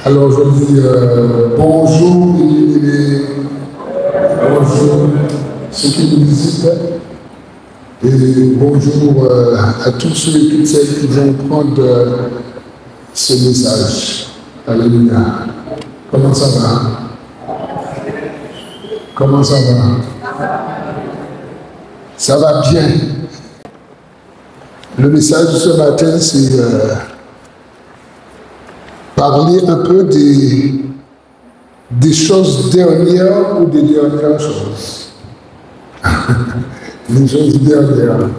Alors je dis bonjour bonjour ceux qui nous visitent et bonjour à tous ceux et toutes celles qui vont prendre ce message. Alléluia. Comment ça va? Comment ça va? Ça va bien. Le message de ce matin, c'est parler un peu des choses dernières ou des dernières choses. Les choses dernières.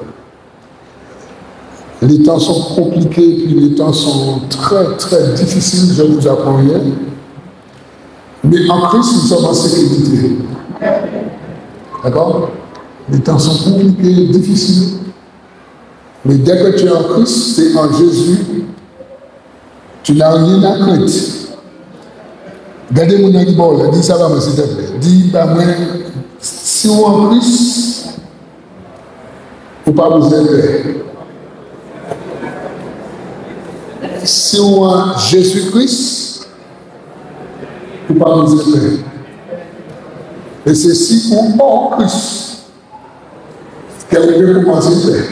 Les temps sont compliqués, puis les temps sont très, très difficiles, je vous apprends rien. Mais en Christ, nous sommes en sécurité. D'accord? Les temps sont compliqués, difficiles. Mais dès que tu es en Christ, tu es en Jésus, tu n'as rien à craindre. Regardez mon ami, bon, dis ça va, mais s'il te plaît. Dis, bah, moi, si on est en Christ, il ne faut pas vous aider. Si on est en Jésus-Christ, il ne faut pas vous aider. Et c'est si on est en Christ, qu'elle veut commencer à faire.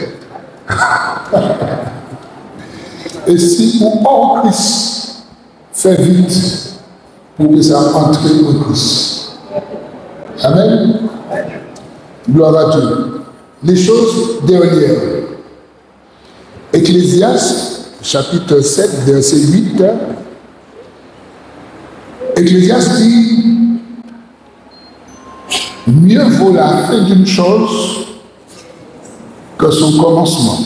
Et si on est en Christ, fais vite pour que ça entre en Christ. Amen. Gloire à Dieu. Les choses dernières. Ecclésiaste, chapitre 7, verset 8. Ecclésiaste dit, mieux vaut la fin d'une chose que son commencement.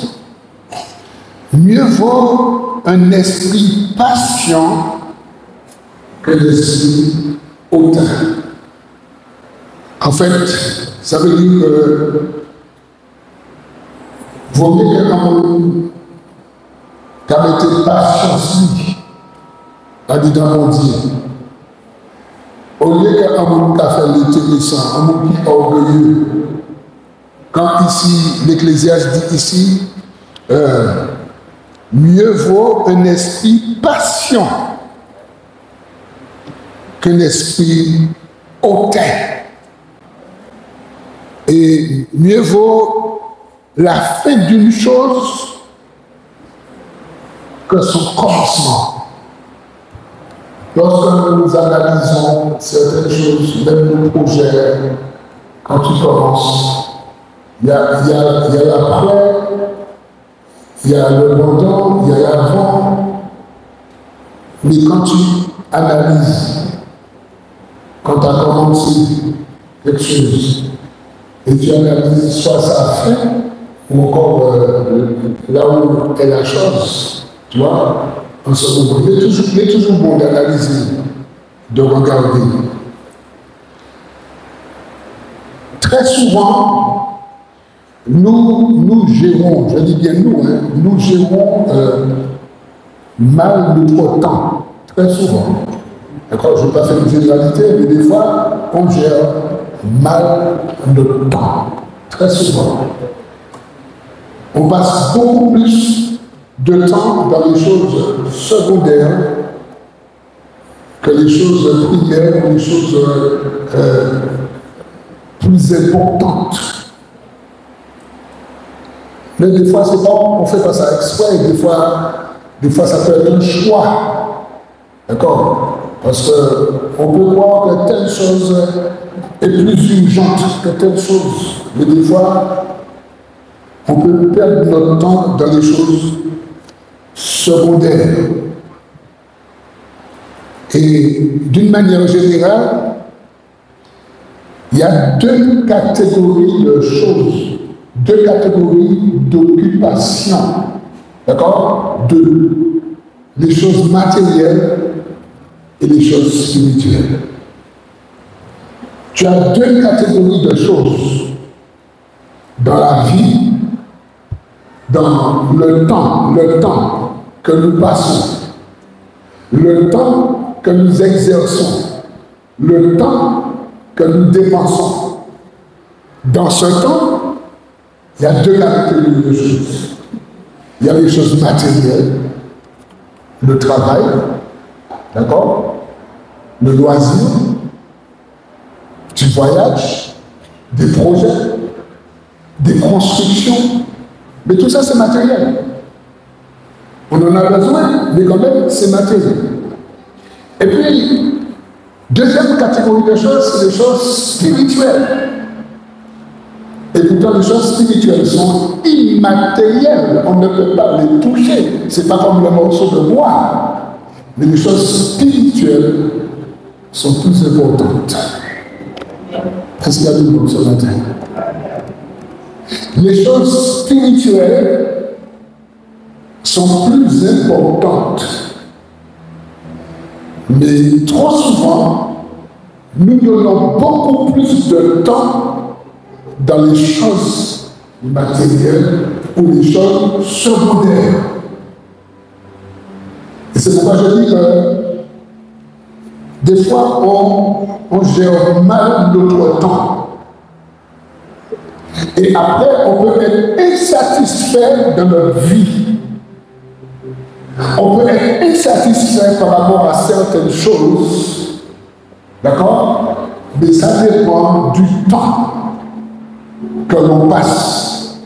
Mieux vaut un esprit patient que l'esprit hautain. En fait, ça veut dire que vaut mieux qu'un été patience lui, a dit dans mon Dieu. Au lieu qu'un monde qui a fait l'intéressant, un monde qui est orgueilleux. Quand ici, l'Ecclésiaste dit ici, mieux vaut un esprit patient qu'un esprit hautain. Et mieux vaut la fin d'une chose que son commencement. Lorsque nous analysons certaines choses, même nos projets, quand tu commences, il y a l'après, il y a le pendant, il y a l'avant. Mais quand tu analyses, quand tu as commencé quelque chose, et tu analyses soit sa fin, ou encore là où est la chose, tu vois, en ce moment, il est toujours bon d'analyser, de regarder. Très souvent, nous gérons, je dis bien nous, hein, nous gérons mal notre temps, très souvent. D'accord, je ne vais pas faire une généralité, mais des fois, on gère mal notre temps, très souvent. On passe beaucoup plus de temps dans les choses secondaires que les choses primaires, les choses plus importantes. Mais des fois, c'est pas, on ne fait pas ça exprès, des fois ça peut être un choix. D'accord? Parce qu'on peut croire que telle chose est plus urgente que telle chose. Mais des fois, on peut perdre notre temps dans les choses secondaires. Et d'une manière générale, il y a deux catégories de choses. Deux catégories d'occupation, d'accord? Deux. Les choses matérielles et les choses spirituelles. Tu as deux catégories de choses dans la vie, dans le temps que nous passons, le temps que nous exerçons, le temps que nous dépensons. Dans ce temps, il y a deux catégories de choses. Il y a les choses matérielles, le travail, d'accord? Le loisir, du voyage, des projets, des constructions. Mais tout ça, c'est matériel. On en a besoin, mais quand même, c'est matériel. Et puis, deuxième catégorie de choses, c'est les choses spirituelles. Et pourtant, les choses spirituelles sont immatérielles. On ne peut pas les toucher. Ce n'est pas comme le morceau de bois. Mais les choses spirituelles sont plus importantes. Qu'est-ce qu'il y a de nous ce matin? Les choses spirituelles sont plus importantes. Mais trop souvent, nous donnons beaucoup plus de temps dans les choses matérielles ou les choses secondaires. Et c'est pourquoi je dis que des fois, on gère mal notre temps. Et après, on peut être insatisfait de notre vie. On peut être insatisfait par rapport à certaines choses. D'accord? Mais ça dépend du temps que l'on passe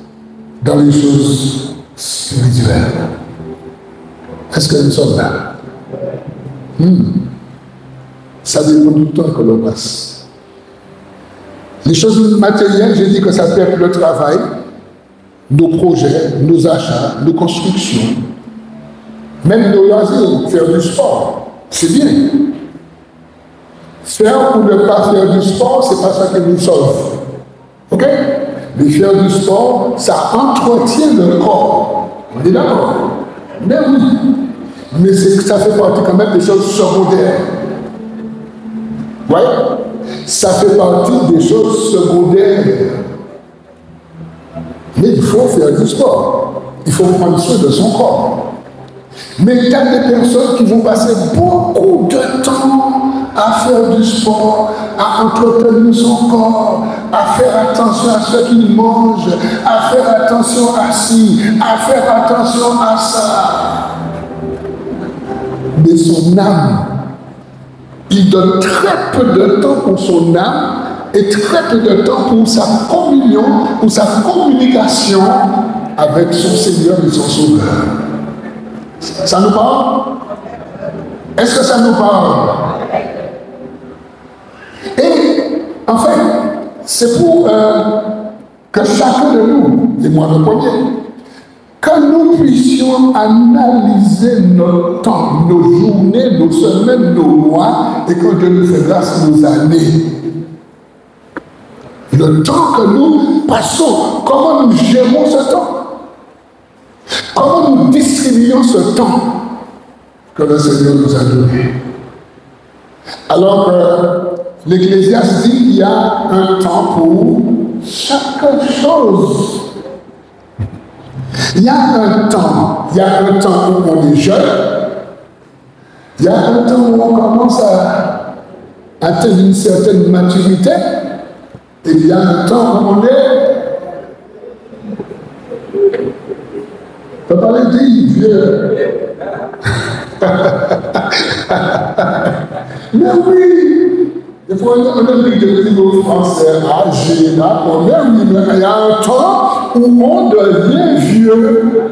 dans les choses spirituelles. Est-ce que nous sommes là? Ça dépend du temps que l'on passe. Les choses matérielles, j'ai dit que ça peut être le travail, nos projets, nos achats, nos constructions, même nos loisirs, faire du sport, c'est bien. Faire ou ne pas faire du sport, c'est pas ça qui nous sauve. Ok? Mais faire du sport, ça entretient le corps. On est d'accord? Mais oui. Mais ça fait partie quand même des choses secondaires. Vous voyez? Ça fait partie des choses secondaires. Mais il faut faire du sport. Il faut prendre soin de son corps. Mais il y a des personnes qui vont passer beaucoup de temps à faire du sport, à entretenir son corps, à faire attention à ce qu'il mange, à faire attention à ci, à faire attention à ça. Mais son âme, il donne très peu de temps pour son âme et très peu de temps pour sa communion, pour sa communication avec son Seigneur et son Sauveur. Ça nous parle? Est-ce que ça nous parle? Et en fait, c'est pour que chacun de nous, et moi le premier, que nous puissions analyser notre temps, nos journées, nos semaines, nos mois, et que Dieu nous fait grâce nos années. Le temps que nous passons, comment nous gérons ce temps? Comment nous distribuons ce temps que le Seigneur nous a donné? Alors que l'Ecclésiaste dit qu'il y a un temps pour chaque chose. Il y a un temps où on est jeune, il y a un temps où on commence à atteindre une certaine maturité, et il y a un temps où on est... Papa l'a dit, vieux. Mais oui, il faut un truc de niveau français, âgé, là, mais oui, mais il y a un temps où on devient vieux.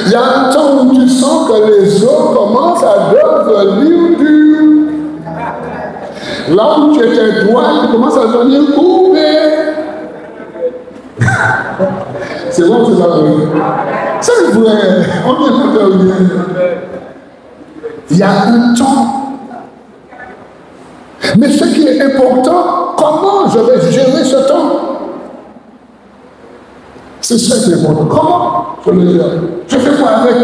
Il y a un temps où tu sens que les os commencent à devenir durs. Là où tu étais droit, tu commences à devenir courbé. C'est vrai, c'est pas vrai. C'est vrai, on est pas bien. Il y a un temps. Mais ce qui est important, comment je vais gérer ce temps? C'est ça qui est important. Comment je le gère? Je fais quoi avec?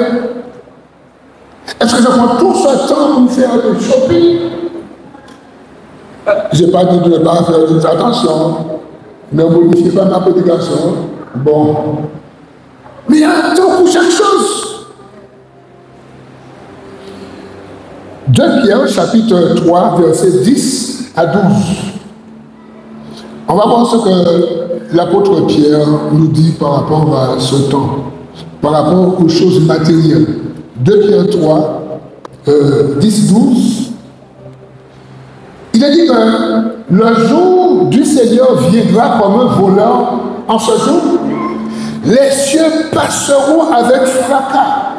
Est-ce que je prends tout ce temps pour faire du shopping? Je n'ai pas dit de ne pas faire attention. Ne modifiez pas ma prédication. Bon. Mais il y a un temps pour chaque chose. 2 Pierre, chapitre 3, versets 10 à 12. On va voir ce que l'apôtre Pierre nous dit par rapport à ce temps, par rapport aux choses matérielles. 2 Pierre 3, 10-12, il est dit que le jour du Seigneur viendra comme un voleur. En ce jour, les cieux passeront avec fracas,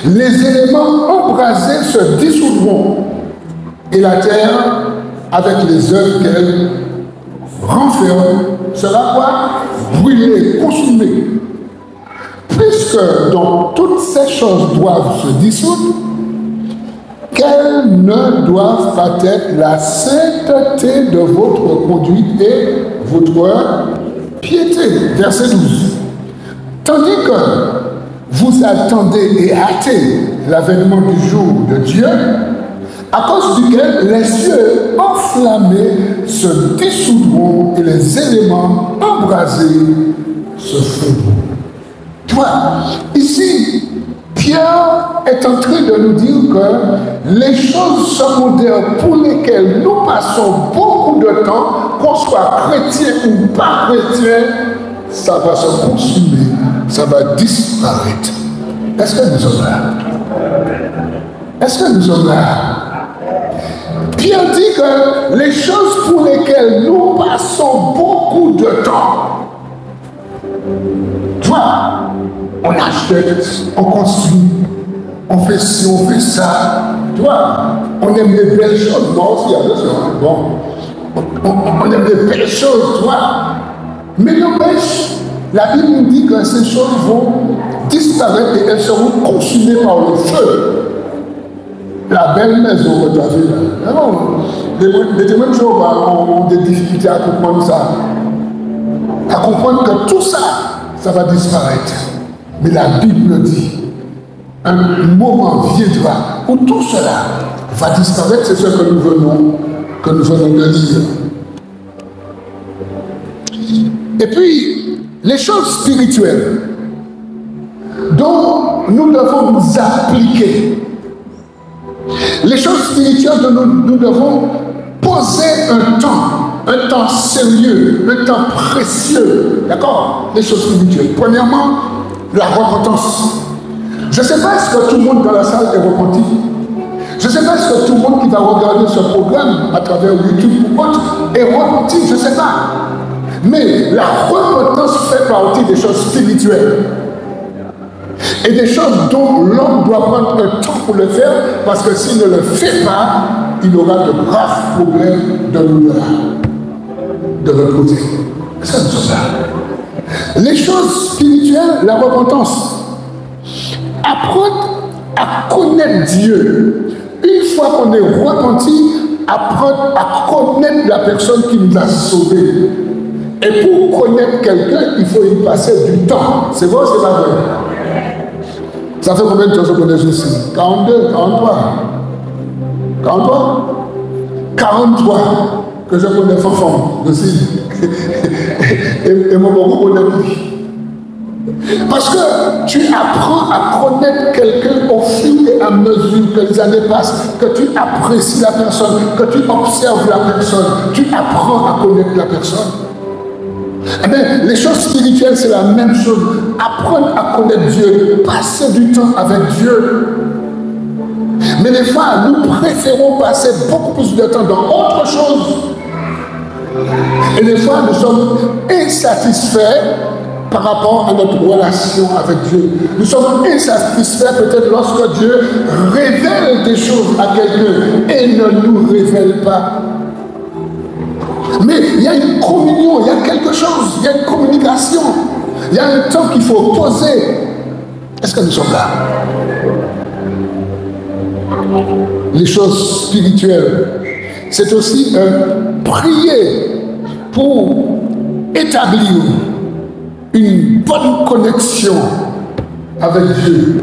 les éléments embrasés se dissoudront, et la terre, avec les œuvres qu'elle renferme, sera quoi? Brûlée, consumée. Puisque donc toutes ces choses doivent se dissoudre, qu'elles ne doivent pas être la sainteté de votre conduite et votre piété. Verset 12. Tandis que vous attendez et hâtez l'avènement du jour de Dieu, à cause duquel les cieux enflammés se dissoudront et les éléments embrasés se fondront. Tu vois, ici, Pierre est en train de nous dire que les choses secondaires pour lesquelles nous passons beaucoup de temps, qu'on soit chrétien ou pas chrétien, ça va se consumer, ça va disparaître. Est-ce que nous sommes là? Est-ce que nous sommes là? Pierre dit que les choses pour lesquelles nous passons beaucoup de temps, tu vois, on achète, on construit, on fait ci, on fait ça, tu vois, on aime les belles choses, moi aussi, attention, bon, on aime les belles choses, tu vois, mais n'empêche, la Bible nous dit que ces choses vont disparaître et elles seront consumées par le feu. La belle maison que tu as vue là, les témoins de Jéhovah ont des difficultés à comprendre ça, à comprendre que tout ça, ça va disparaître. Mais la Bible dit, un moment viendra où tout cela va disparaître, c'est ce que nous venons de lire. Et puis, les choses spirituelles dont nous devons nous appliquer, les choses spirituelles dont nous devons poser un temps sérieux, un temps précieux, d'accord? Les choses spirituelles. Premièrement, la repentance. Je ne sais pas est-ce que tout le monde dans la salle est repenti. Je ne sais pas est-ce que tout le monde qui va regarder ce programme à travers YouTube ou autre est repenti, je ne sais pas. Mais la repentance fait partie des choses spirituelles. Et des choses dont l'homme doit prendre un temps pour le faire, parce que s'il ne le fait pas, il aura de graves problèmes de l'au-delà, de l'autre côté. Est-ce que nous sommes là? Les choses spirituelles, la repentance. Apprendre à connaître Dieu. Une fois qu'on est repenti, apprendre à connaître la personne qui nous a sauvés. Et pour connaître quelqu'un, il faut y passer du temps. C'est vrai ou c'est pas vrai? Ça fait combien de temps que je connais Jésus? 42, 43. 43? 43 que je connais Fanfan aussi. Et mon beaucoup connaît lui. Parce que tu apprends à connaître quelqu'un au fur et à mesure que les années passent, que tu apprécies la personne, que tu observes la personne, tu apprends à connaître la personne. Eh bien, les choses spirituelles, c'est la même chose. Apprendre à connaître Dieu, passer du temps avec Dieu. Mais des fois, nous préférons passer beaucoup plus de temps dans autre chose. Et des fois, nous sommes insatisfaits par rapport à notre relation avec Dieu. Nous sommes insatisfaits peut-être lorsque Dieu révèle des choses à quelqu'un et ne nous révèle pas. Mais il y a une communion, il y a quelque chose, il y a une communication, il y a un temps qu'il faut poser. Est-ce que nous sommes là? Les choses spirituelles, c'est aussi prier pour établir une bonne connexion avec Dieu.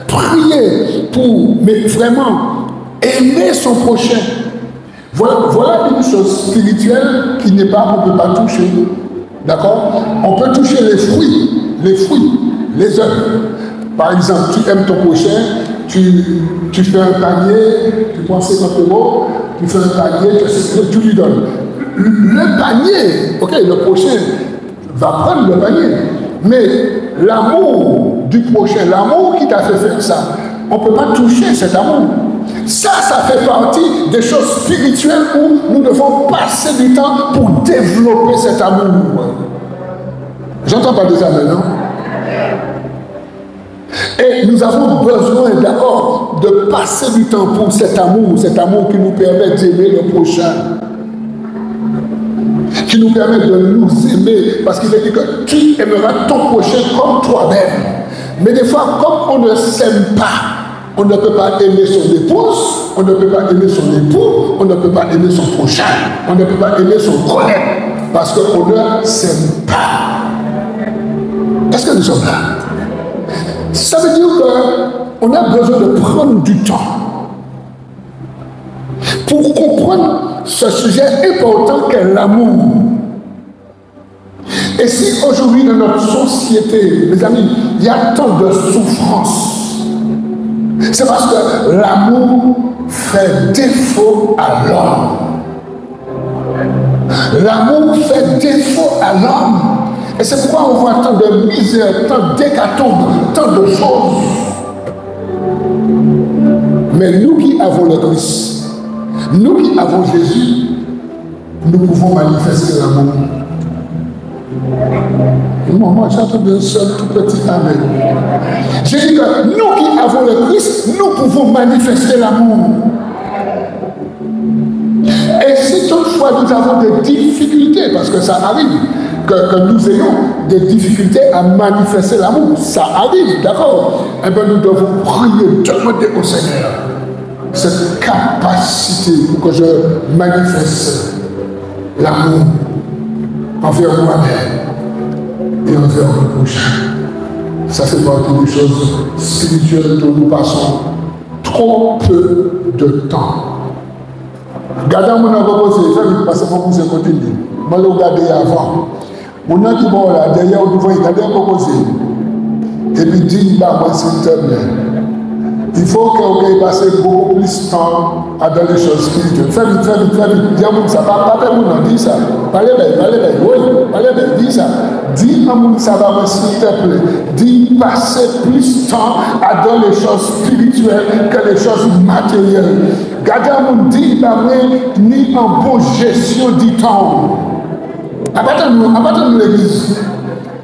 Prier pour, mais vraiment, aimer son prochain. Voilà une chose spirituelle qui n'est pas, on ne peut pas toucher. D'accord? On peut toucher les fruits, les œuvres. Par exemple, tu aimes ton prochain, tu fais un panier, tu prends 50 €, tu fais un panier, tu lui donnes. Le panier, ok, le prochain va prendre le panier. Mais l'amour du prochain, l'amour qui t'a fait faire ça, on ne peut pas toucher cet amour. Ça fait partie des choses spirituelles où nous devons passer du temps pour développer cet amour. J'entends pas de ça maintenant. Et nous avons besoin d'accord de passer du temps pour cet amour qui nous permet d'aimer le prochain, qui nous permet de nous aimer, parce qu'il a dit que tu aimeras ton prochain comme toi-même. Mais des fois, comme on ne s'aime pas, on ne peut pas aimer son épouse, on ne peut pas aimer son époux, on ne peut pas aimer son prochain, on ne peut pas aimer son collègue, parce qu'on ne s'aime pas. Est-ce que nous sommes là? Ça veut dire qu'on a besoin de prendre du temps pour comprendre ce sujet important qu'est l'amour. Et si aujourd'hui dans notre société, mes amis, il y a tant de souffrance, c'est parce que l'amour fait défaut à l'homme. L'amour fait défaut à l'homme. Et c'est pourquoi on voit tant de misère, tant d'hécatombes, tant de choses. Mais nous qui avons le Christ, nous qui avons Jésus, nous pouvons manifester l'amour. Moi, j'entends un seul tout petit amen. J'ai dit que nous qui avons le Christ, nous pouvons manifester l'amour. Et si toutefois nous avons des difficultés, parce que ça arrive, que nous ayons des difficultés à manifester l'amour, ça arrive, d'accord? Eh bien, nous devons prier, demander au Seigneur cette capacité pour que je manifeste l'amour envers moi-même et envers le prochain. Ça fait partie des choses spirituelles dont nous passons trop peu de temps. Regardez mon proposé, je vais passer pour vous continuer. Je vais regarder avant. Mon qui bon là, derrière, on doit regarder un proposé. Et puis dis, bah, moi, s'il te plaît. Il faut qu'on passe beaucoup plus de temps à dans les choses spirituelles. Fais vite, fais vite, fais vite. Dis-moi ça, pas personne dit ça. Parlez bien, oui, parlez bien, dis ça. Dis à mon ça va, s'il te plaît. Dis passer plus de temps à dans les choses spirituelles que les choses matérielles. Gardez à mon dit, bah, ni en bonne gestion du temps. Abattez-nous l'église.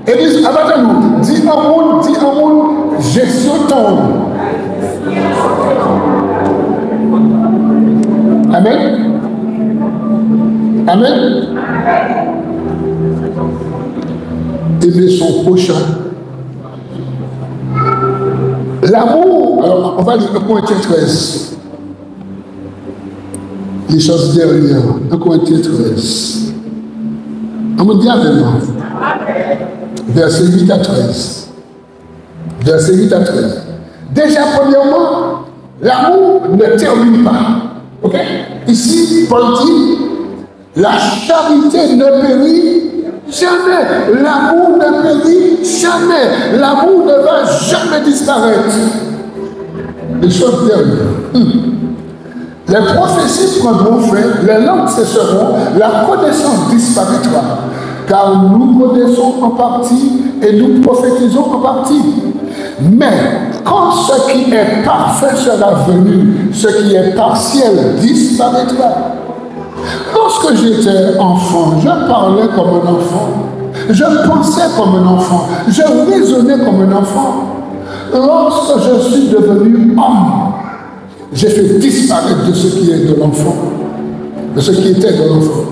Église, abattez-nous. Dis à mon gestion de temps. Amen. Amen. Aimer son prochain. L'amour, alors on va lire le Corinthiens 13. Les choses dernières. Le Corinthiens 13. On me dit maintenant. Verset 8 à 13. Verset 8 à 13. Déjà, premièrement, l'amour ne termine pas. Ok? Ici, Paul dit, la charité ne périt jamais. L'amour ne périt jamais. L'amour ne va jamais disparaître. Les choses dernières. Les prophéties prendront fin, les langues cesseront, la connaissance disparaîtra. Car nous connaissons en partie et nous prophétisons en partie. Mais quand ce qui est parfait sera venu, ce qui est partiel disparaîtra. Lorsque j'étais enfant, je parlais comme un enfant. Je pensais comme un enfant. Je raisonnais comme un enfant. Lorsque je suis devenu homme, j'ai fait disparaître de ce qui est de l'enfant, de ce qui était de l'enfant.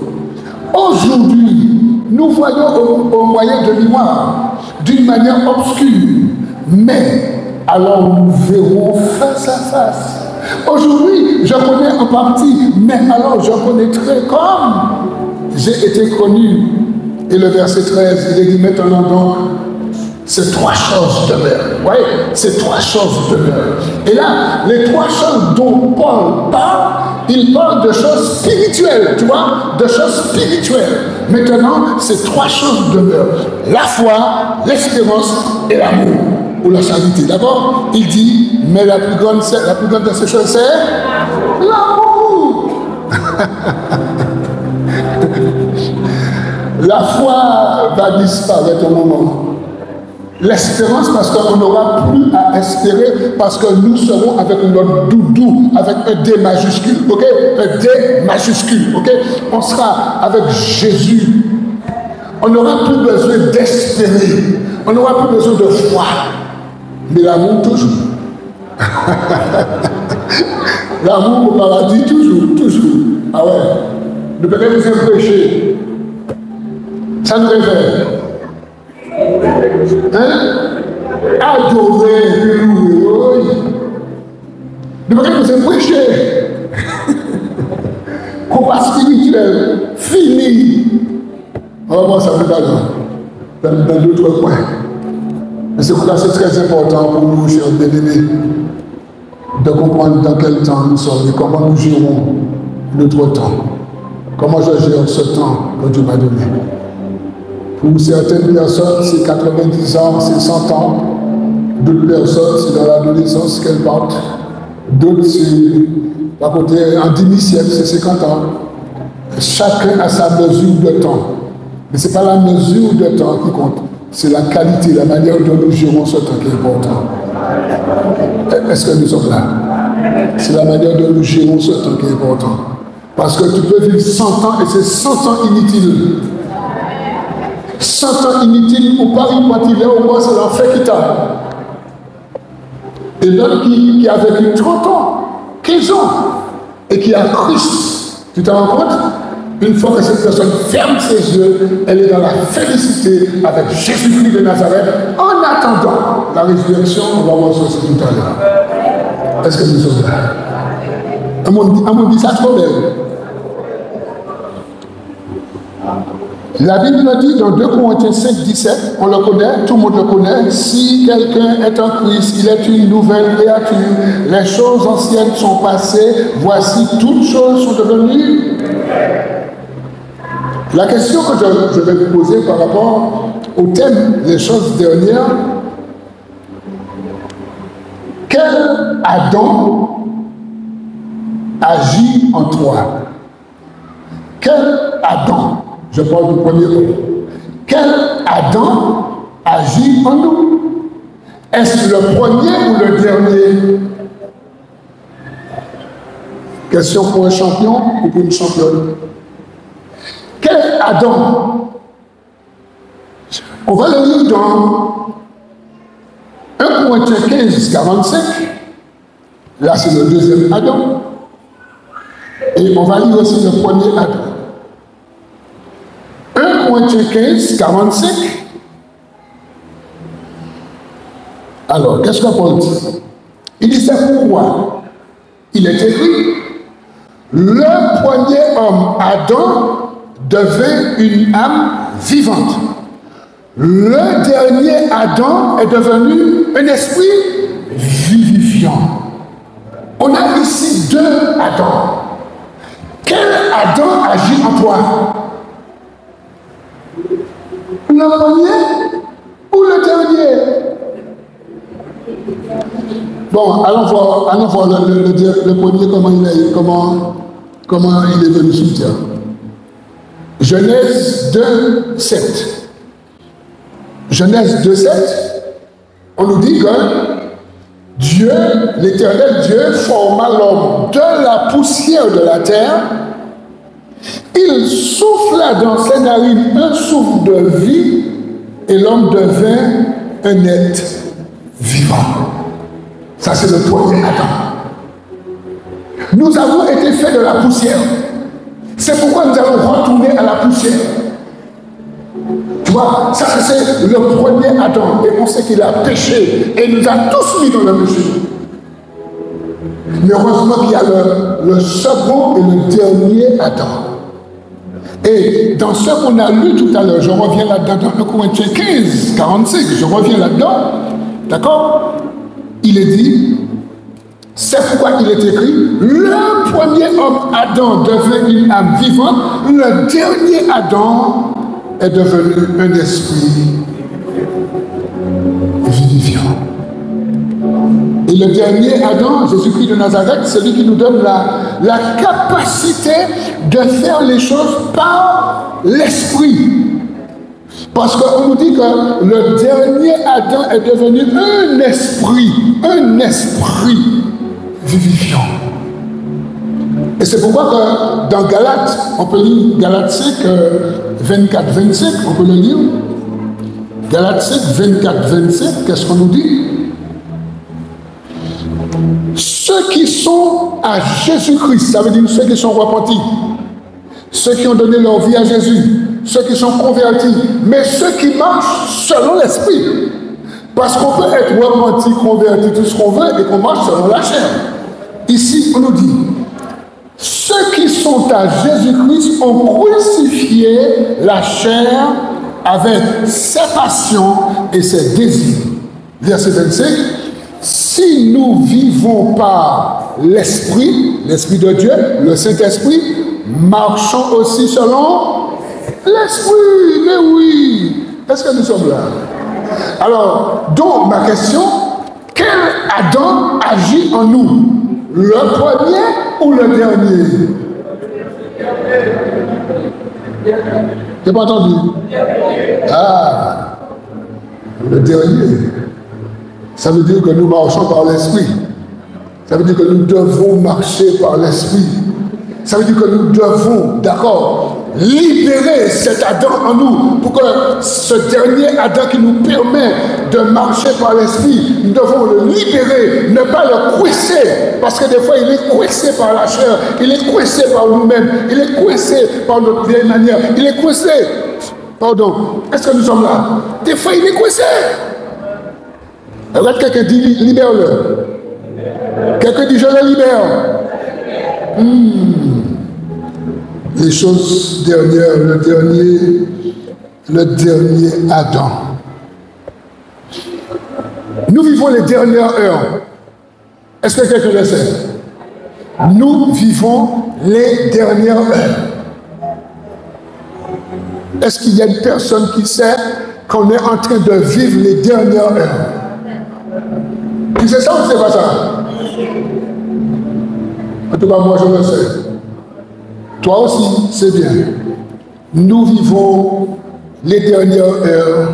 Aujourd'hui, nous voyons au moyen de miroir, d'une manière obscure, mais alors nous verrons face à face. Aujourd'hui, je connais en partie, mais alors je connaîtrai comme j'ai été connu. Et le verset 13, il est dit maintenant donc, ces trois choses demeurent. Oui, ces trois choses demeurent. Et là, les trois choses dont Paul parle, il parle de choses spirituelles, tu vois, de choses spirituelles. Maintenant, ces trois choses demeurent. La foi, l'espérance et l'amour, ou la charité. D'accord? Il dit, mais la plus grande de ces choses, c'est l'amour. La foi va disparaître au moment. L'espérance parce qu'on n'aura plus à espérer, parce que nous serons avec notre doudou, avec un D majuscule, ok? Un D majuscule, ok? On sera avec Jésus. On n'aura plus besoin d'espérer. On n'aura plus besoin de foi. Mais l'amour toujours. L'amour au paradis toujours, toujours. Ah ouais. Ne peut pas vous prêcher. Ça nous révèle. Hein? Adorer, louer. Ne peut pas vous prêcher. Combat spirituel, fini. On va voir ça plus tard dans d'autres coins. Mais c'est pour ça que c'est très important pour nous, chers bien-aimés, de comprendre dans quel temps nous sommes et comment nous gérons notre temps. Comment je gère ce temps que Dieu m'a donné. Pour certaines personnes, c'est 90 ans, c'est 100 ans. D'autres personnes, c'est dans l'adolescence qu'elles partent. D'autres, c'est à côté, en demi-siècle, c'est 50 ans. Chacun a sa mesure de temps. Mais ce n'est pas la mesure de temps qui compte. C'est la qualité, la manière dont nous gérons ce temps qui est important. Est-ce que nous sommes là? C'est la manière dont nous gérons ce temps qui est important. Parce que tu peux vivre 100 ans et c'est 100 ans inutiles. 100 ans inutiles ou pas quand il est au moins c'est l'enfer qui t'a. Et l'homme qui a vécu 30 ans, 15 ans, et qui a Christ, tu te rends compte? Une fois que cette personne ferme ses yeux, elle est dans la félicité avec Jésus-Christ de Nazareth. En attendant la résurrection, on va voir ça tout à l'heure. Est-ce que nous sommes là? On m'a dit ça trop belle. La Bible nous dit dans 2 Corinthiens 5, 17, on le connaît, tout le monde le connaît. Si quelqu'un est en Christ, il est une nouvelle créature. Les choses anciennes sont passées, voici toutes choses sont devenues. La question que je vais vous poser par rapport au thème des choses dernières, quel Adam agit en toi? Quel Adam? Je parle du premier homme. Quel Adam agit en nous? Est-ce le premier ou le dernier? Question pour un champion ou pour une championne? Quel Adam? On va le lire dans 1 Corinthiens 15, 45. Là, c'est le deuxième Adam. Et on va lire aussi le premier Adam. 1 Corinthiens 15, 45. Alors, qu'est-ce que Paul dit? Il dit, c'est pourquoi il est écrit, le premier homme, Adam, devint une âme vivante. Le dernier Adam est devenu un esprit vivifiant. On a ici 2 Adams. Quel Adam agit en toi? Le premier ou le dernier? Bon, allons voir le premier, comment il est venu sur terre. Genèse 2, 7. Genèse 2, 7, on nous dit que Dieu, l'Éternel Dieu, forma l'homme de la poussière de la terre. Il souffla dans ses narines un souffle de vie et l'homme devint un être vivant. Ça, c'est le premier Adam. Nous avons été faits de la poussière. C'est pourquoi nous allons retourner à la poussière. Tu vois, ça c'est le premier Adam. Et on sait qu'il a péché. Et il nous a tous mis dans le péché. Mais heureusement qu'il y a le second et le dernier Adam. Et dans ce qu'on a lu tout à l'heure, je reviens là-dedans dans 1 Corinthiens 15, 45, je reviens là-dedans. D'accord? Il est dit, c'est pourquoi il est écrit, le premier homme Adam devint une âme vivante, le dernier Adam est devenu un esprit vivifiant. Et le dernier Adam, Jésus-Christ de Nazareth, c'est lui qui nous donne la capacité de faire les choses par l'esprit. Parce qu'on nous dit que le dernier Adam est devenu un esprit vivifiant. Et c'est pourquoi que dans Galates, on peut lire Galates 5, 24-25, on peut le lire. Galates 5, 24-25, qu'est-ce qu'on nous dit? Ceux qui sont à Jésus-Christ, ça veut dire ceux qui sont repentis, ceux qui ont donné leur vie à Jésus, ceux qui sont convertis, mais ceux qui marchent selon l'esprit. Parce qu'on peut être repenti, converti, tout ce qu'on veut, et qu'on marche selon la chair. Ici, on nous dit, ceux qui sont à Jésus-Christ ont crucifié la chair avec ses passions et ses désirs. Verset 25, si nous vivons par l'Esprit, l'Esprit de Dieu, le Saint-Esprit, marchons aussi selon l'Esprit. Mais oui, est-ce que nous sommes là? Alors, donc ma question, quel Adam agit en nous? Le premier ou le dernier? J'ai pas entendu. Ah, le dernier. Ça veut dire que nous marchons par l'esprit. Ça veut dire que nous devons marcher par l'esprit. Ça veut dire que nous devons, d'accord, libérer cet Adam en nous pour que ce dernier Adam qui nous permet de marcher par l'esprit, nous devons le libérer, ne pas le coincer. Parce que des fois, il est coincé par la chair, il est coincé par nous-mêmes, il est coincé par notre vieille manière, il est coincé. Pardon, est-ce que nous sommes là? Des fois, il est coincé. Regarde, quelqu'un dit libère-le. Quelqu'un dit je le libère. Les choses dernières, le dernier Adam. Nous vivons les dernières heures. Est-ce que quelqu'un le sait? Nous vivons les dernières heures. Est-ce qu'il y a une personne qui sait qu'on est en train de vivre les dernières heures? Qui sait ça ou c'est pas ça? En tout cas, moi je le sais. Toi aussi, c'est bien. Nous vivons les dernières heures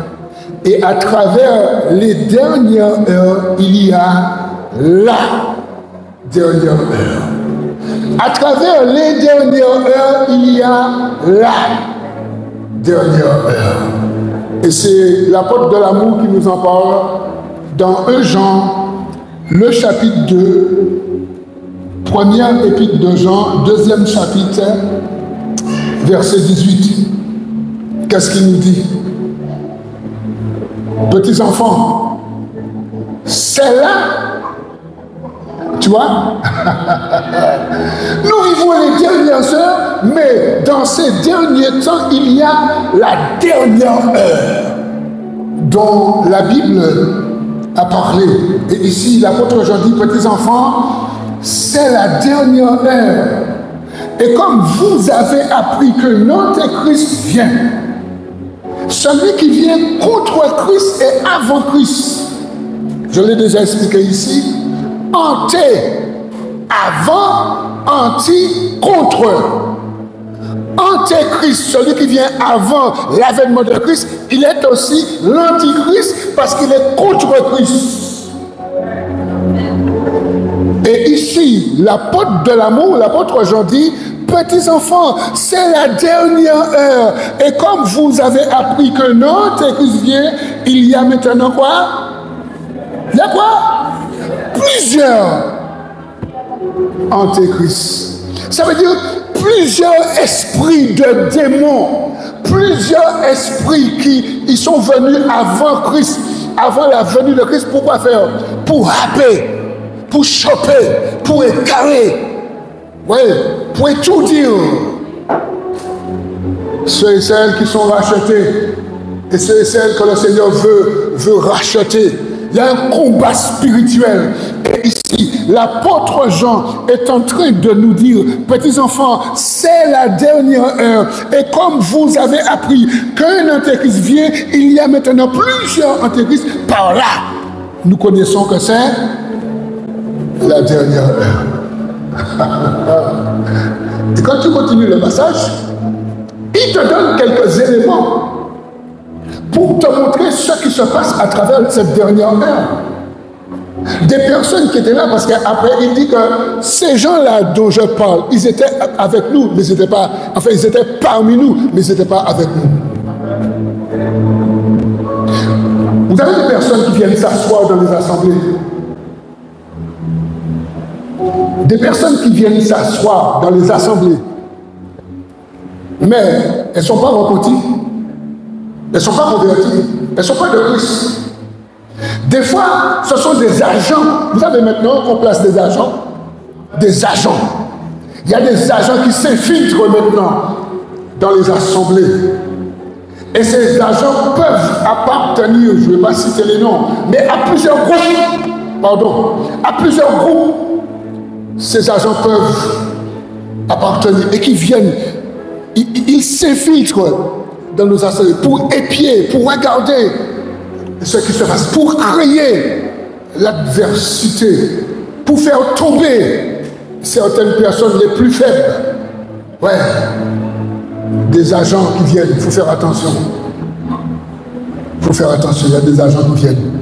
et à travers les dernières heures, il y a la dernière heure. À travers les dernières heures, il y a la dernière heure. Et c'est l'apôtre de l'amour qui nous en parle dans 1 Jean, le chapitre 2, première épître de Jean, deuxième chapitre, verset 18. Qu'est-ce qu'il nous dit? Petits enfants, c'est là, tu vois, nous vivons les dernières heures, mais dans ces derniers temps, il y a la dernière heure dont la Bible a parlé. Et ici, l'apôtre Jean dit, petits enfants, c'est la dernière heure. Et comme vous avez appris que l'Antéchrist vient, celui qui vient contre Christ et avant Christ, je l'ai déjà expliqué ici, anté, avant, anti, contre. Antéchrist, celui qui vient avant l'avènement de Christ, il est aussi l'antichrist parce qu'il est contre Christ. Et ici, l'apôtre de l'amour, l'apôtre Jean dit, petits enfants, c'est la dernière heure. Et comme vous avez appris que notre Christ vient, il y a maintenant quoi? Il y a quoi? Plusieurs antéchrists. Ça veut dire plusieurs esprits de démons, plusieurs esprits qui sont venus avant Christ, avant la venue de Christ. Pourquoi faire? Pour happer, pour choper, pour écarrer, oui, pour tout dire. Ceux et celles qui sont rachetés, et ceux et celles que le Seigneur veut racheter. Il y a un combat spirituel. Et ici, l'apôtre Jean est en train de nous dire, petits enfants, c'est la dernière heure. Et comme vous avez appris qu'un antéchrist vient, il y a maintenant plusieurs antéchrists par là. Nous connaissons que c'est la dernière heure. Et quand tu continues le passage, il te donne quelques éléments pour te montrer ce qui se passe à travers cette dernière heure. Des personnes qui étaient là, parce qu'après il dit que ces gens-là dont je parle, ils étaient avec nous, mais ils n'étaient pas, enfin ils étaient parmi nous, mais ils n'étaient pas avec nous. Vous avez des personnes qui viennent s'asseoir dans les assemblées. Des personnes qui viennent s'asseoir dans les assemblées. Mais elles ne sont pas repenties. Elles ne sont pas converties. Elles ne sont pas de Christ. Des fois, ce sont des agents. Vous savez, maintenant, on place des agents. Des agents. Il y a des agents qui s'infiltrent maintenant dans les assemblées. Et ces agents peuvent appartenir, je ne vais pas citer les noms, mais à plusieurs groupes. Pardon. À plusieurs groupes. Ces agents peuvent appartenir et qui viennent. Ils s'infiltrent dans nos assemblées pour épier, pour regarder ce qui se passe, pour créer l'adversité, pour faire tomber certaines personnes les plus faibles. Ouais, des agents qui viennent, il faut faire attention. Il faut faire attention, il y a des agents qui viennent.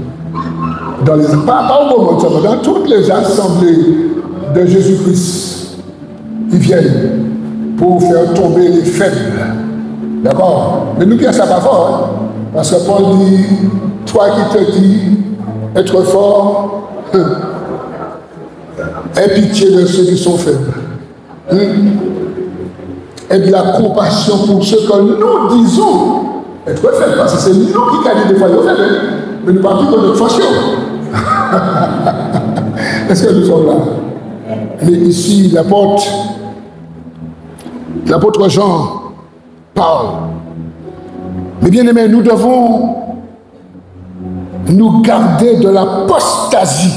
Pas au moment, dans toutes les assemblées de Jésus-Christ, ils viennent pour faire tomber les faibles. D'accord? Mais nous, ça va fort, hein? Parce que Paul dit, toi qui te dis être fort, aie pitié de ceux qui sont faibles. Et de la compassion pour ceux que nous disons être faibles. Parce que c'est nous qui gagnons des fois les faibles, mais nous ne parlons plus de notre fonction. Est-ce que nous sommes là? Mais ici, l'apôtre Jean parle. Mais bien aimés, nous devons nous garder de l'apostasie.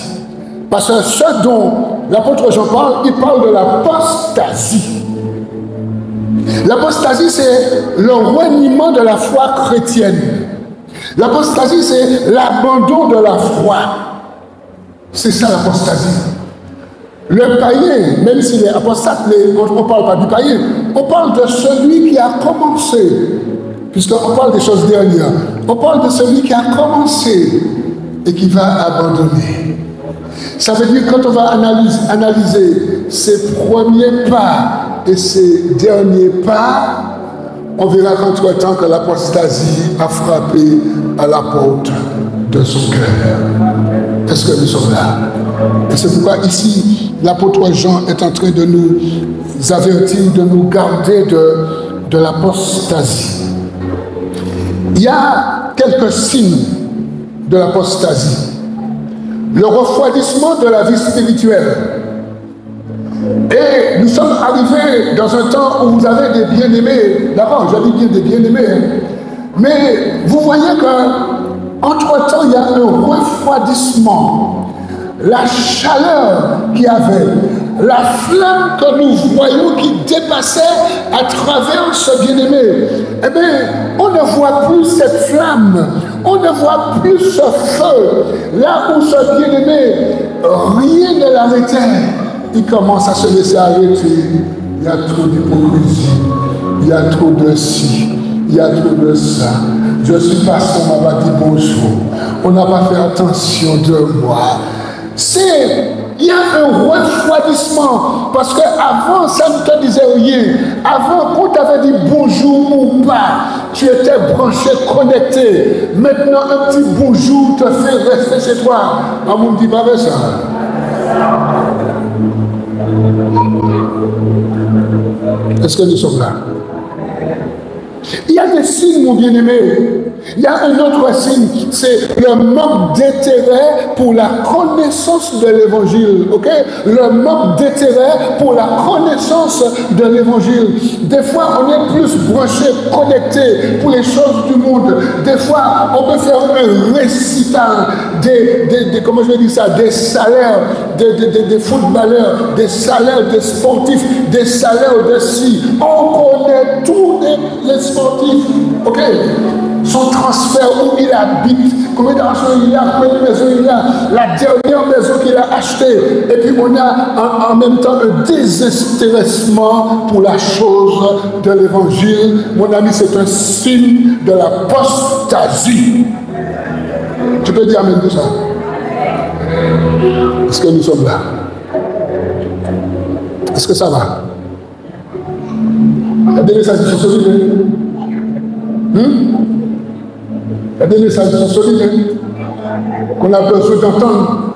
Parce que ce dont l'apôtre Jean parle, il parle de l'apostasie. L'apostasie, c'est le reniement de la foi chrétienne. L'apostasie, c'est l'abandon de la foi. C'est ça l'apostasie. Le païen, même s'il est apostate, mais on ne parle pas du païen, on parle de celui qui a commencé, puisqu'on parle des choses dernières, on parle de celui qui a commencé et qui va abandonner. Ça veut dire que quand on va analyser ses premiers pas et ses derniers pas, on verra qu'entre-temps que l'apostasie a frappé à la porte de son cœur. Est-ce que nous sommes là? Et c'est pourquoi ici, l'apôtre Jean est en train de nous avertir, de nous garder de l'apostasie. Il y a quelques signes de l'apostasie. Le refroidissement de la vie spirituelle. Et nous sommes arrivés dans un temps où vous avez des bien-aimés. D'abord, je dis bien des bien-aimés. Mais vous voyez que entre-temps, il y a un refroidissement. La chaleur qu'il y avait, la flamme que nous voyons qui dépassait à travers ce bien-aimé, eh bien, on ne voit plus cette flamme, on ne voit plus ce feu. Là où ce bien-aimé, rien ne l'arrêtait, il commence à se laisser arrêter. Il y a trop d'hypocrisie, il y a trop de ci, il y a trop de ça. Je suis passé, on m'a dit bonjour, on n'a pas fait attention de moi. Il y a un refroidissement, parce qu'avant ça ne te disait rien. Avant qu'on t'avait dit bonjour ou pas, tu étais branché, connecté. Maintenant un petit bonjour te fait rester chez toi. On ne me dit pas ça. Est-ce que nous sommes là? Il y a des signes, mon bien-aimé. Il y a un autre signe, c'est le manque d'intérêt pour la connaissance de l'évangile. Ok? Le manque d'intérêt pour la connaissance de l'évangile. Des fois, on est plus branché, connecté pour les choses du monde. Des fois, on peut faire un récital comment je vais dire ça, des salaires des footballeurs, des salaires des sportifs, des salaires de ci. On connaît tous les sportifs. Ok? son transfert, où il habite, combien d'argent il a, combien de maisons il a, la dernière maison qu'il a achetée. Et puis on a en même temps un désintéressement pour la chose de l'évangile. Mon ami, c'est un signe de l'apostasie. Tu peux dire amen de ça? Est-ce que nous sommes là? Est-ce que ça va? Il y a des messages qui sont solides. Il y a des messages qui sont solides qu'on a besoin d'entendre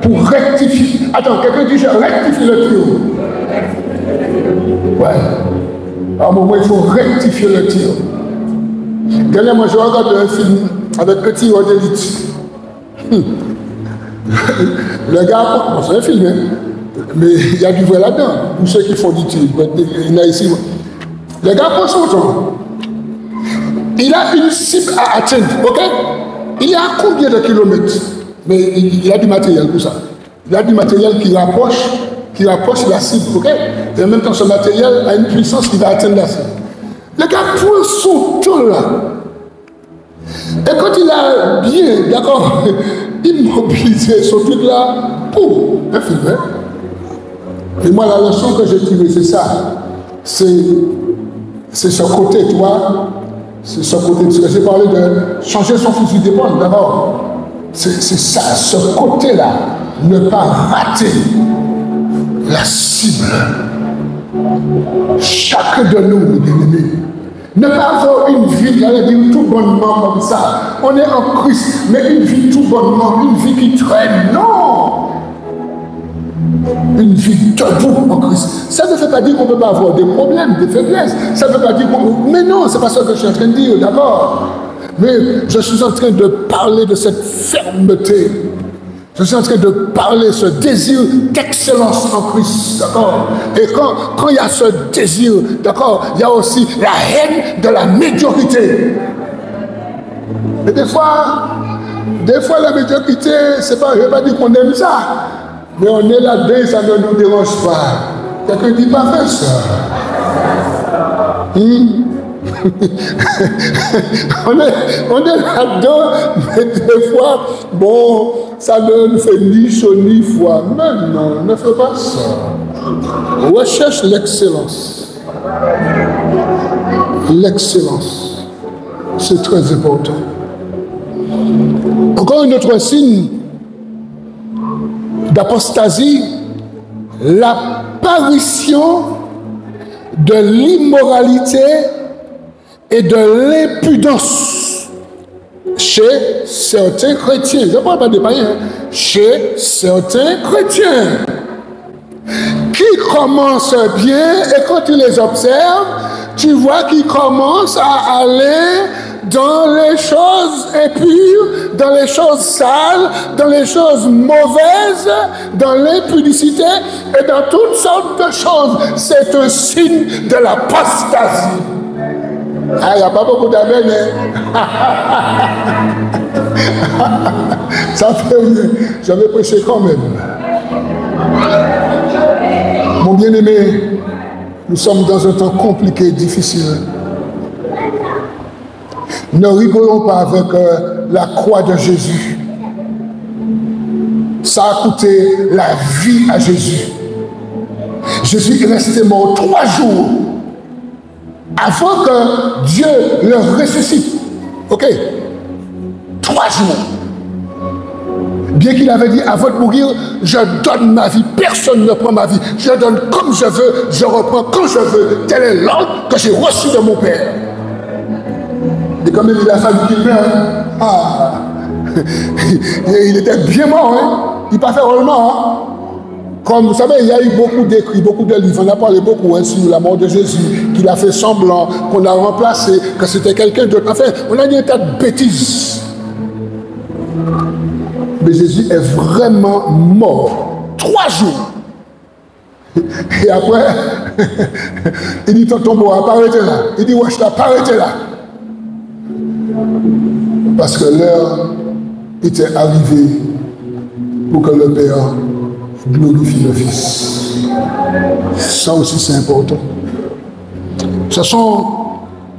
pour rectifier. Attends, quelqu'un dit je rectifie le tir. Ouais. À un moment, il faut rectifier le tir. Dernièrement, je regarde un film avec un tireur d'élite. Le gars, bon, c'est un film, hein, mais il y a du vrai là-dedans. Pour ceux qui font du tir, il y en a ici. Le gars prend son temps. Il a une cible à atteindre, ok? Il y a combien de kilomètres? Mais il a du matériel pour ça. Il a du matériel qui rapproche la cible, ok? Et en même temps, ce matériel a une puissance qui va atteindre la cible. Le gars prend son temps là. Et quand il a bien, d'accord, immobilisé ce truc là, pour un film, hein? Et moi, la leçon que j'ai tirée, c'est ça. C'est ce côté, tu vois. C'est ce côté, parce que j'ai parlé de changer son fusil d'épaule d'abord. C'est ça, ce côté-là, ne pas rater la cible. Chacun de nous, mes bien-aimés, ne pas avoir une vie, j'allais dire, tout bonnement comme ça. On est en Christ, mais une vie tout bonnement, une vie qui traîne, non. Une vie debout en Christ. Ça ne veut pas dire qu'on ne peut pas avoir des problèmes, des faiblesses. Ça ne veut pas dire qu'on... Mais non, c'est pas ça que je suis en train de dire, d'accord. Mais je suis en train de parler de cette fermeté. Je suis en train de parler de ce désir d'excellence en Christ, d'accord. Et quand il y a ce désir, d'accord, il y a aussi la haine de la médiocrité. Et des fois la médiocrité, c'est pas, je ne vais pas dire qu'on aime ça. Mais on est là-dedans, ça ne nous dérange pas. Quelqu'un dit pas faire ça. On est là-dedans, mais des fois, bon, ça ne nous fait ni chaud ni froid. Mais non, ne fais pas ça. On recherche l'excellence. L'excellence, c'est très important. Encore un autre signe d'apostasie, l'apparition de l'immoralité et de l'impudence chez certains chrétiens. Je ne parle pas des païens, chez certains chrétiens qui commencent bien et quand tu les observes, tu vois qu'ils commencent à aller dans les choses impures, dans les choses sales, dans les choses mauvaises, dans l'impudicité et dans toutes sortes de choses. C'est un signe de l'apostasie. Ah, il n'y a pas beaucoup d'amen, hein? Ça fait rien. J'avais prêché quand même. Mon bien-aimé, nous sommes dans un temps compliqué, difficile. Ne rigolons pas avec la croix de Jésus. Ça a coûté la vie à Jésus. Jésus est resté mort 3 jours avant que Dieu le ressuscite. Ok? 3 jours. Bien qu'il avait dit avant de mourir, je donne ma vie, personne ne prend ma vie. Je donne comme je veux, je reprends quand je veux. Tel est l'ordre que j'ai reçu de mon Père. Et quand même il a fallu qu'il meure. Ah, il était bien mort, hein? Il n'a pas fait rôlement, hein? Comme vous savez, il y a eu beaucoup d'écrits, beaucoup de livres. On a parlé beaucoup hein, sur la mort de Jésus, qu'il a fait semblant, qu'on a remplacé, que c'était quelqu'un d'autre. Enfin, on a dit un tas de bêtises. Mais Jésus est vraiment mort. 3 jours. Et après, il dit ton tombeau n'a pas arrêté là. Il dit wesh, n'a pas arrêté là. Parce que l'heure était arrivée pour que le Père glorifie le Fils. Ça aussi c'est important. Ce sont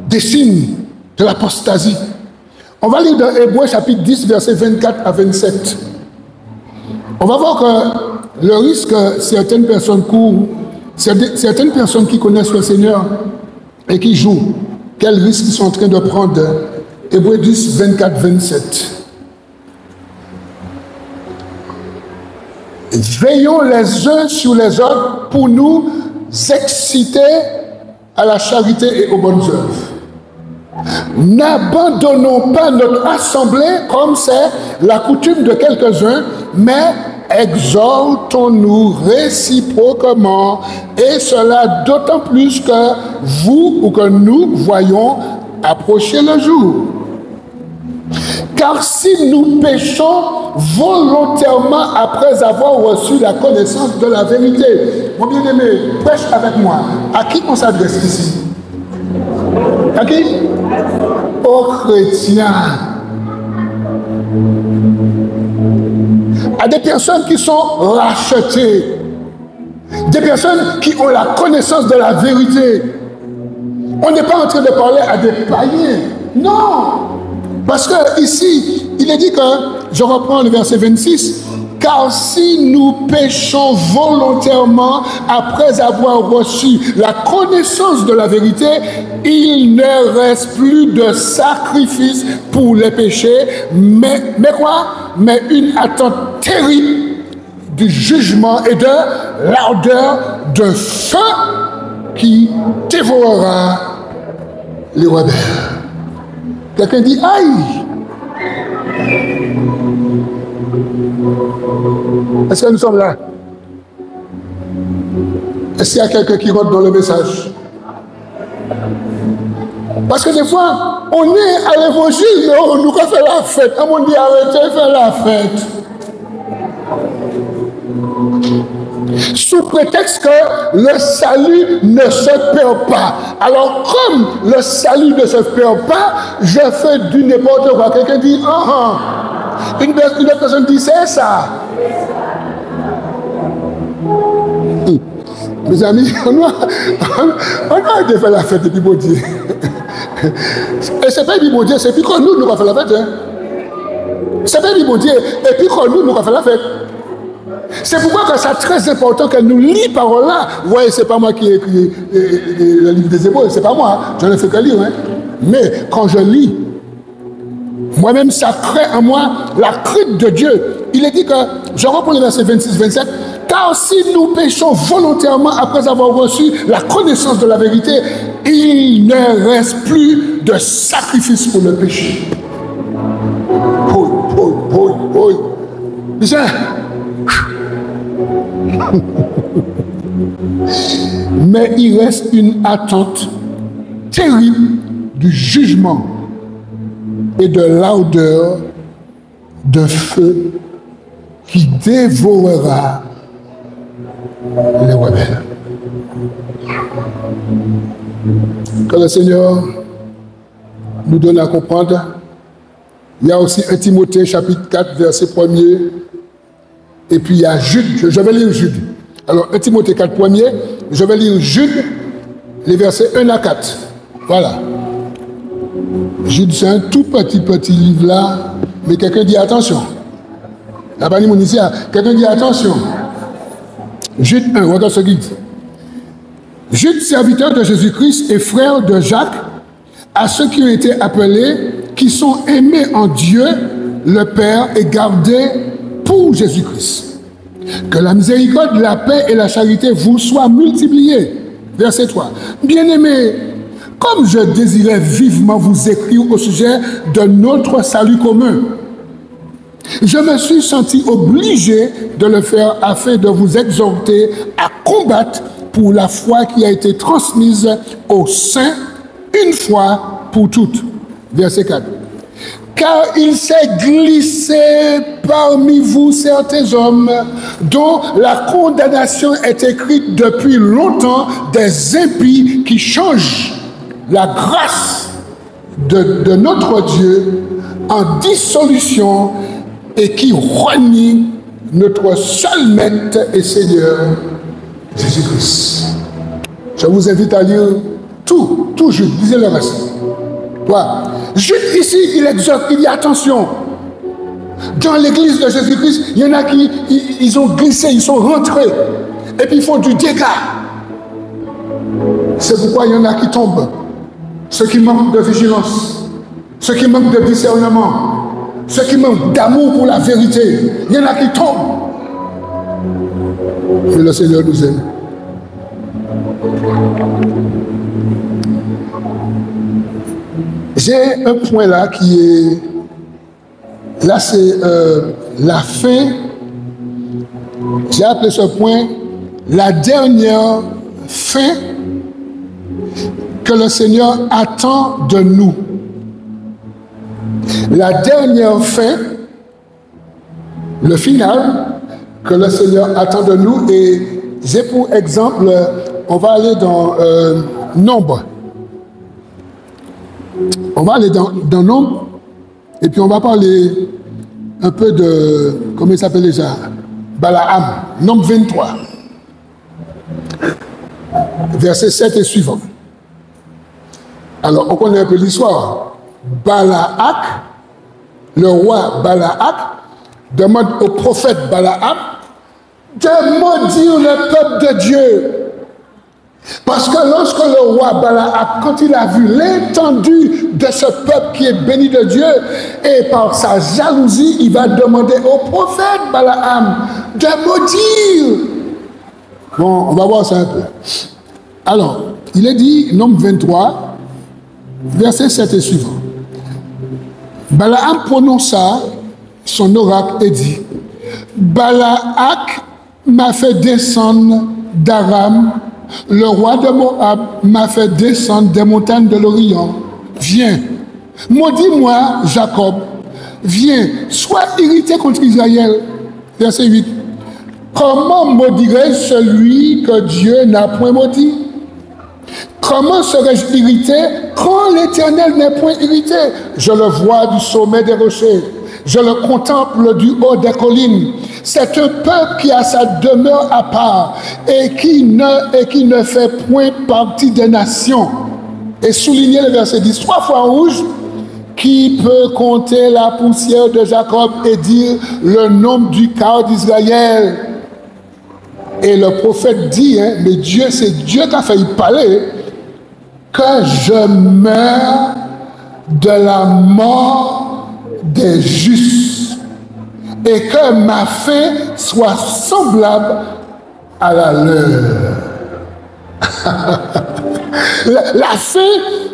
des signes de l'apostasie. On va lire dans Hébreux chapitre 10, versets 24 à 27. On va voir que le risque que certaines personnes courent, certaines personnes qui connaissent le Seigneur et qui jouent, quel risque ils sont en train de prendre. Hébreux 10, 24, 27. Veillons les uns sur les autres pour nous exciter à la charité et aux bonnes œuvres. N'abandonnons pas notre assemblée comme c'est la coutume de quelques-uns, mais exhortons-nous réciproquement, et cela d'autant plus que vous ou que nous voyons approcher le jour. Car si nous péchons volontairement après avoir reçu la connaissance de la vérité, mon bien-aimé, prêche avec moi. À qui on s'adresse ici? À qui? Aux chrétiens. À des personnes qui sont rachetées. Des personnes qui ont la connaissance de la vérité. On n'est pas en train de parler à des païens. Non! Parce que ici, il est dit que, je reprends le verset 26, car si nous péchons volontairement après avoir reçu la connaissance de la vérité, il ne reste plus de sacrifice pour les péchés, mais quoi? Mais une attente terrible du jugement et de l'ardeur de feu qui dévorera les rebelles. Quelqu'un dit aïe. Est-ce que nous sommes là? Est-ce qu'il y a quelqu'un qui rentre dans le message? Parce que des fois, on est à l'évangile, mais on nous fait la fête. On dit arrêtez de faire la fête. Sous prétexte que le salut ne se perd pas. Alors, comme le salut ne se perd pas, je fais du n'importe quoi. Quelqu'un dit, Une autre personne dit, c'est ça. Mes amis, on a arrêté de faire la fête du bon Dieu. Et c'est pas du bon Dieu, c'est puis qu'on nous va faire la fête. Hein. C'est pas du bon Dieu, et puis qu'on nous va faire la fête. C'est pourquoi c'est très important qu'elle nous lit parole là. Vous voyez, c'est pas moi qui ai écrit le livre des Hébreux, c'est pas moi, je ne fais que lire. Hein. Mais quand je lis, moi-même, ça crée en moi la crainte de Dieu. Il est dit que, je reprends le verset 26-27, car si nous péchons volontairement après avoir reçu la connaissance de la vérité, il ne reste plus de sacrifice pour le péché. Bien. Mais il reste une attente terrible du jugement et de l'ardeur de feu qui dévorera les rebelles. Que le Seigneur nous donne à comprendre. Il y a aussi 1 Timothée chapitre 4 verset 1er. Et puis il y a Jude, je vais lire Jude. Alors 1 Timothée 4 1er, je vais lire Jude, les versets 1 à 4. Voilà. Jude, c'est un tout petit livre là, mais quelqu'un dit attention. Là-bas, mon ici, quelqu'un dit attention. Jude 1, regarde ce qu'il dit. Jude, serviteur de Jésus-Christ et frère de Jacques, à ceux qui ont été appelés, qui sont aimés en Dieu, le Père, et gardés pour Jésus-Christ. Que la miséricorde, la paix et la charité vous soient multipliées. Verset 3. Bien-aimés, comme je désirais vivement vous écrire au sujet de notre salut commun, je me suis senti obligé de le faire afin de vous exhorter à combattre pour la foi qui a été transmise aux saints une fois pour toutes. Verset 4. Car il s'est glissé parmi vous certains hommes dont la condamnation est écrite depuis longtemps, des impies qui changent la grâce de notre Dieu en dissolution et qui renient notre seul Maître et Seigneur, Jésus-Christ. Je vous invite à lire tout Jude, lisez le reste. Voilà. Juste ici, il exhorte, il dit attention. Dans l'église de Jésus-Christ, il y en a qui ils ont glissé, ils sont rentrés. Et puis ils font du dégât. C'est pourquoi il y en a qui tombent. Ceux qui manquent de vigilance. Ceux qui manquent de discernement. Ceux qui manquent d'amour pour la vérité. Il y en a qui tombent. Et le Seigneur nous aime. J'ai un point là qui est... Là, c'est la fin. J'ai appelé ce point la dernière fin que le Seigneur attend de nous. La dernière fin, le final que le Seigneur attend de nous. Et j'ai pour exemple, on va aller dans Nombre. On va aller dans Nombre. Et puis on va parler un peu de, comment il s'appelle déjà, Balaam, Nombre 23, verset 7 et suivant. Alors on connaît un peu l'histoire. Balaak, le roi Balaak, demande au prophète Balaam de maudire le peuple de Dieu. Parce que lorsque le roi Balaak, quand il a vu l'étendue de ce peuple qui est béni de Dieu, et par sa jalousie, il va demander au prophète Balaam de maudire. Bon, on va voir ça un peu. Alors, il est dit, Nombre 23, verset 7 et suivant. Balaam prononça son oracle et dit, Balaak m'a fait descendre d'Aram, le roi de Moab m'a fait descendre des montagnes de l'Orient. Viens, maudis-moi, Jacob. Viens, sois irrité contre Israël. Verset 8. Comment maudirais-je celui que Dieu n'a point maudit? Comment serais-je irrité quand l'Éternel n'est point irrité? Je le vois du sommet des rochers. Je le contemple du haut des collines. C'est un peuple qui a sa demeure à part et qui ne fait point partie des nations. Et souligner le verset 10, 3 fois en rouge, qui peut compter la poussière de Jacob et dire le nombre du quart d'Israël? Et le prophète dit, hein, mais Dieu, c'est Dieu qui a failli parler, que je meurs de la mort des justes et que ma fin soit semblable à la leur. La fin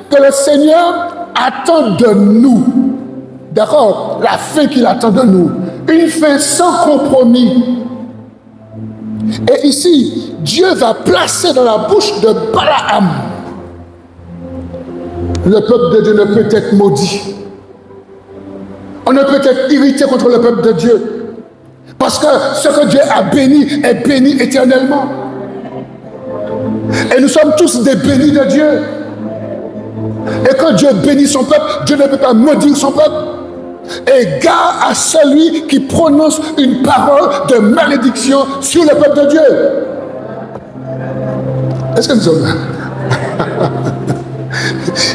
que le Seigneur attend de nous, d'accord? La fin qu'il attend de nous, une fin sans compromis. Et ici, Dieu va placer dans la bouche de Balaam. Le peuple de Dieu ne peut être maudit. On ne peut être irrité contre le peuple de Dieu. Parce que ce que Dieu a béni est béni éternellement. Et nous sommes tous des bénis de Dieu. Et quand Dieu bénit son peuple, Dieu ne peut pas maudire son peuple. Et garde à celui qui prononce une parole de malédiction sur le peuple de Dieu. Est-ce que nous sommes là?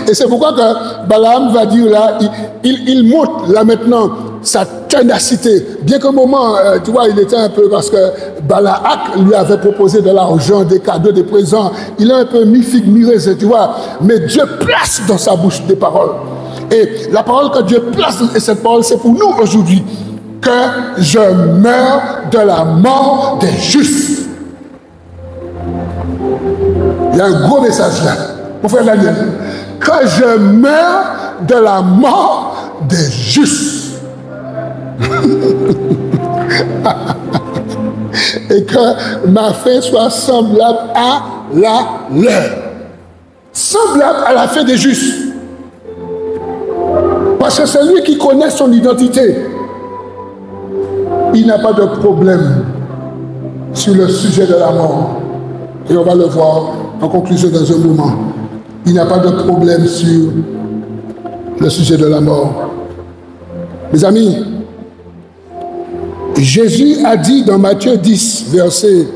Et c'est pourquoi que Balaam va dire là, il montre là maintenant sa ténacité. Bien qu'au moment, tu vois, il était un peu, parce que Balaak lui avait proposé de l'argent, des cadeaux, des présents. Il a un peu mis figue, mi raisin, tu vois. Mais Dieu place dans sa bouche des paroles. Et la parole que Dieu place, et cette parole, c'est pour nous aujourd'hui. Que je meurs de la mort des justes. Il y a un gros message là. Pour faire la mienne. Que je meurs de la mort des justes. Et que ma fin soit semblable à la leur. Semblable à la fin des justes. Parce que celui qui connaît son identité, il n'a pas de problème sur le sujet de la mort. Et on va le voir en conclusion dans un moment. Il n'a pas de problème sur le sujet de la mort. Mes amis, Jésus a dit dans Matthieu 10, verset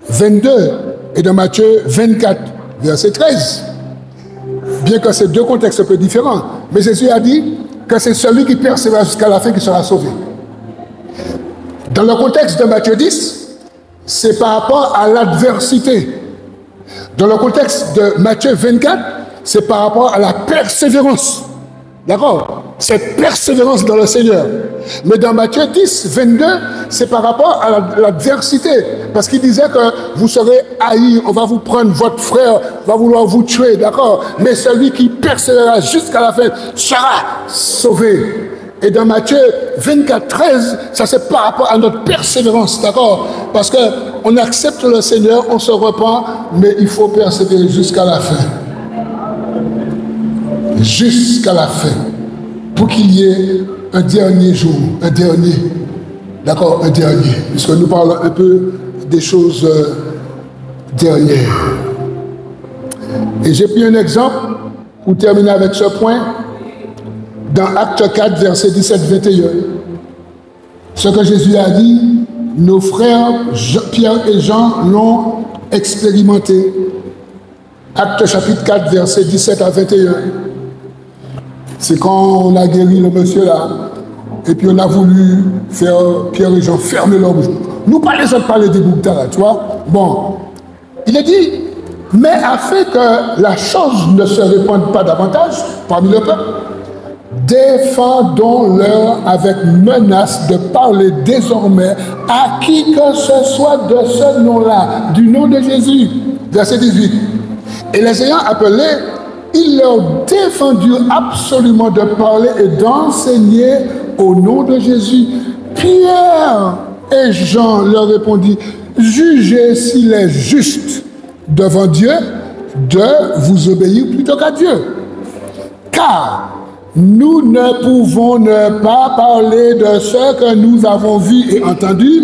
22, et dans Matthieu 24, verset 13, Bien que c'est deux contextes un peu différents. Mais Jésus a dit que c'est celui qui persévère jusqu'à la fin qui sera sauvé. Dans le contexte de Matthieu 10, c'est par rapport à l'adversité. Dans le contexte de Matthieu 24, c'est par rapport à la persévérance. D'accord? Cette persévérance dans le Seigneur. Mais dans Matthieu 10, 22, c'est par rapport à l'adversité. Parce qu'il disait que vous serez haïs, on va vous prendre, votre frère va vouloir vous tuer, d'accord? Mais celui qui persévérera jusqu'à la fin sera sauvé. Et dans Matthieu 24, 13, ça c'est par rapport à notre persévérance, d'accord? Parce qu'on accepte le Seigneur, on se repent, mais il faut persévérer jusqu'à la fin. Jusqu'à la fin. Pour qu'il y ait un dernier jour, un dernier, d'accord, un dernier. Puisque nous parlons un peu des choses dernières. Et j'ai pris un exemple pour terminer avec ce point. Dans Acte 4, verset 17-21, ce que Jésus a dit, nos frères Pierre et Jean l'ont expérimenté. Acte chapitre 4, verset 17 à 21. C'est quand on a guéri le monsieur là, et puis on a voulu faire Pierre et Jean fermer leur bouche. Nous pas les autres parler des boucles là, tu vois. Bon, il a dit, mais afin que la chose ne se répande pas davantage parmi le peuple, défendons-leur avec menace de parler désormais à qui que ce soit de ce nom-là, du nom de Jésus. Verset 18. Et les ayant appelés, ils leur défendirent absolument de parler et d'enseigner au nom de Jésus. Pierre et Jean leur répondit, jugez s'il est juste devant Dieu de vous obéir plutôt qu'à Dieu. Car nous ne pouvons ne pas parler de ce que nous avons vu et entendu.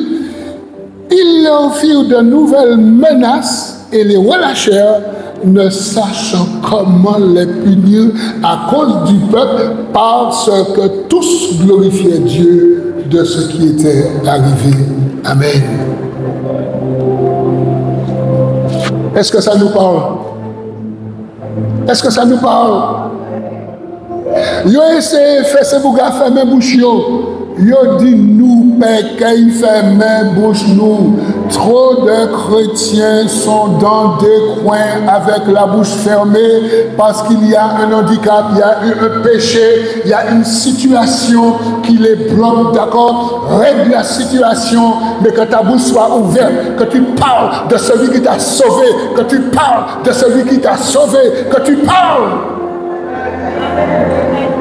Ils leur firent de nouvelles menaces et les relâchèrent, ne sachant comment les punir à cause du peuple, parce que tous glorifiaient Dieu de ce qui était arrivé. Amen. Est-ce que ça nous parle? Est-ce que ça nous parle? Yo essayé de faire ce bouga fermer bouche yo. Yo dit nous pékay fermer bouche nous. Trop de chrétiens sont dans des coins avec la bouche fermée parce qu'il y a un handicap, il y a un péché, il y a une situation qui les bloque, d'accord? Règle la situation, mais que ta bouche soit ouverte, que tu parles de celui qui t'a sauvé, que tu parles de celui qui t'a sauvé, que tu parles.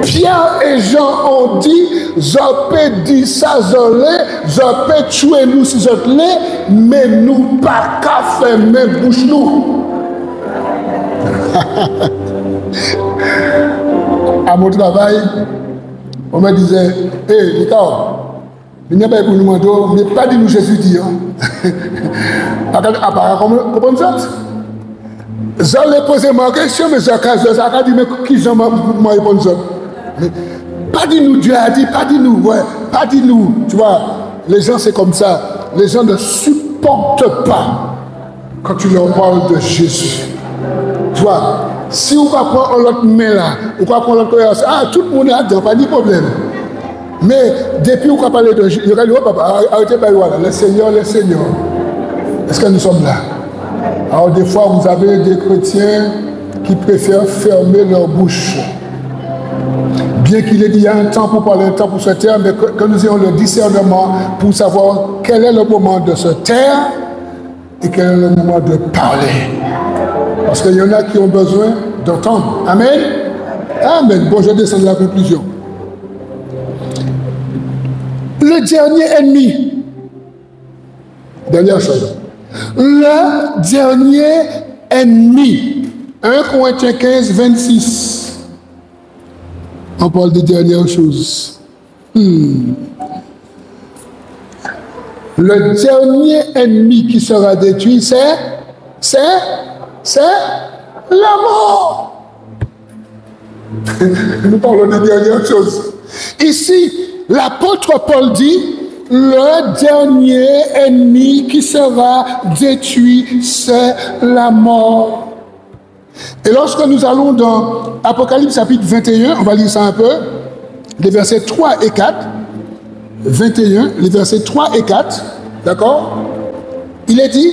Pierre et Jean ont dit, je peux dire ça, je peux tuer nous si je l'ai, mais nous pas qu'à fermer bouche nous. À mon travail, on me disait, hé, Ricard, il n'y a pas pour nous demander, mais pas dit nous Jésus dit. Apparemment, comment ça? J'allais poser ma question, mais j'ai dit, mais qui j'en m'a répondu ça? Pas dis-nous, Dieu a dit, pas dis-nous, ouais, pas dis-nous. Tu vois, les gens c'est comme ça. Les gens ne supportent pas quand tu leur parles de Jésus. Tu vois, si on va prendre l'autre main là, on va prendre l'autre main, ah, tout le monde a dedans, pas de problème. Mais depuis qu'on va parler de Jésus, il va dire, oh papa, arrêtez, voilà, le Seigneur. Est-ce que nous sommes là? Alors des fois, vous avez des chrétiens qui préfèrent fermer leur bouche. Bien qu'il ait dit il y a un temps pour parler, un temps pour se taire, mais que nous ayons le discernement pour savoir quel est le moment de se taire et quel est le moment de parler. Parce qu'il y en a qui ont besoin d'entendre. Amen. Amen. Bon, je descends de la conclusion. Le dernier ennemi. Dernière chose. Le dernier ennemi. 1 Corinthiens 15, 26. On parle de dernière chose. Le dernier ennemi qui sera détruit, c'est la mort. Nous parlons de dernière chose. Ici, l'apôtre Paul dit, le dernier ennemi qui sera détruit, c'est la mort. Et lorsque nous allons dans Apocalypse chapitre 21, on va lire ça un peu, les versets 3 et 4, 21, les versets 3 et 4, d'accord? Il est dit,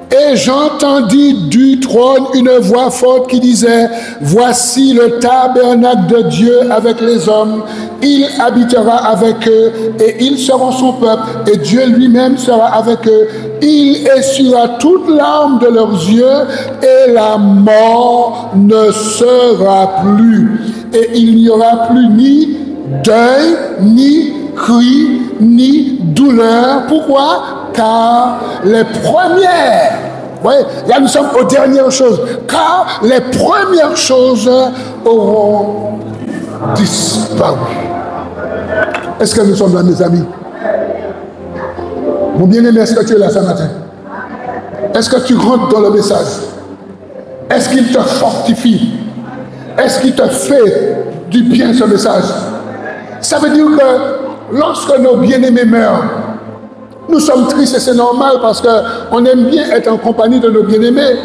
et j'entendis du trône une voix forte qui disait, voici le tabernacle de Dieu avec les hommes, il habitera avec eux et ils seront son peuple et Dieu lui-même sera avec eux. Il essuiera toute larme de leurs yeux et la mort ne sera plus. Et il n'y aura plus ni deuil, ni cri, ni douleur. Pourquoi? Car les premières, voyez, là nous sommes aux dernières choses, car les premières choses auront disparu. Est-ce que nous sommes là, mes amis? Mon bien-aimé, est-ce que tu es là ce matin? Est-ce que tu rentres dans le message? Est-ce qu'il te fortifie? Est-ce qu'il te fait du bien ce message? Ça veut dire que lorsque nos bien-aimés meurent, nous sommes tristes et c'est normal parce qu'on aime bien être en compagnie de nos bien-aimés.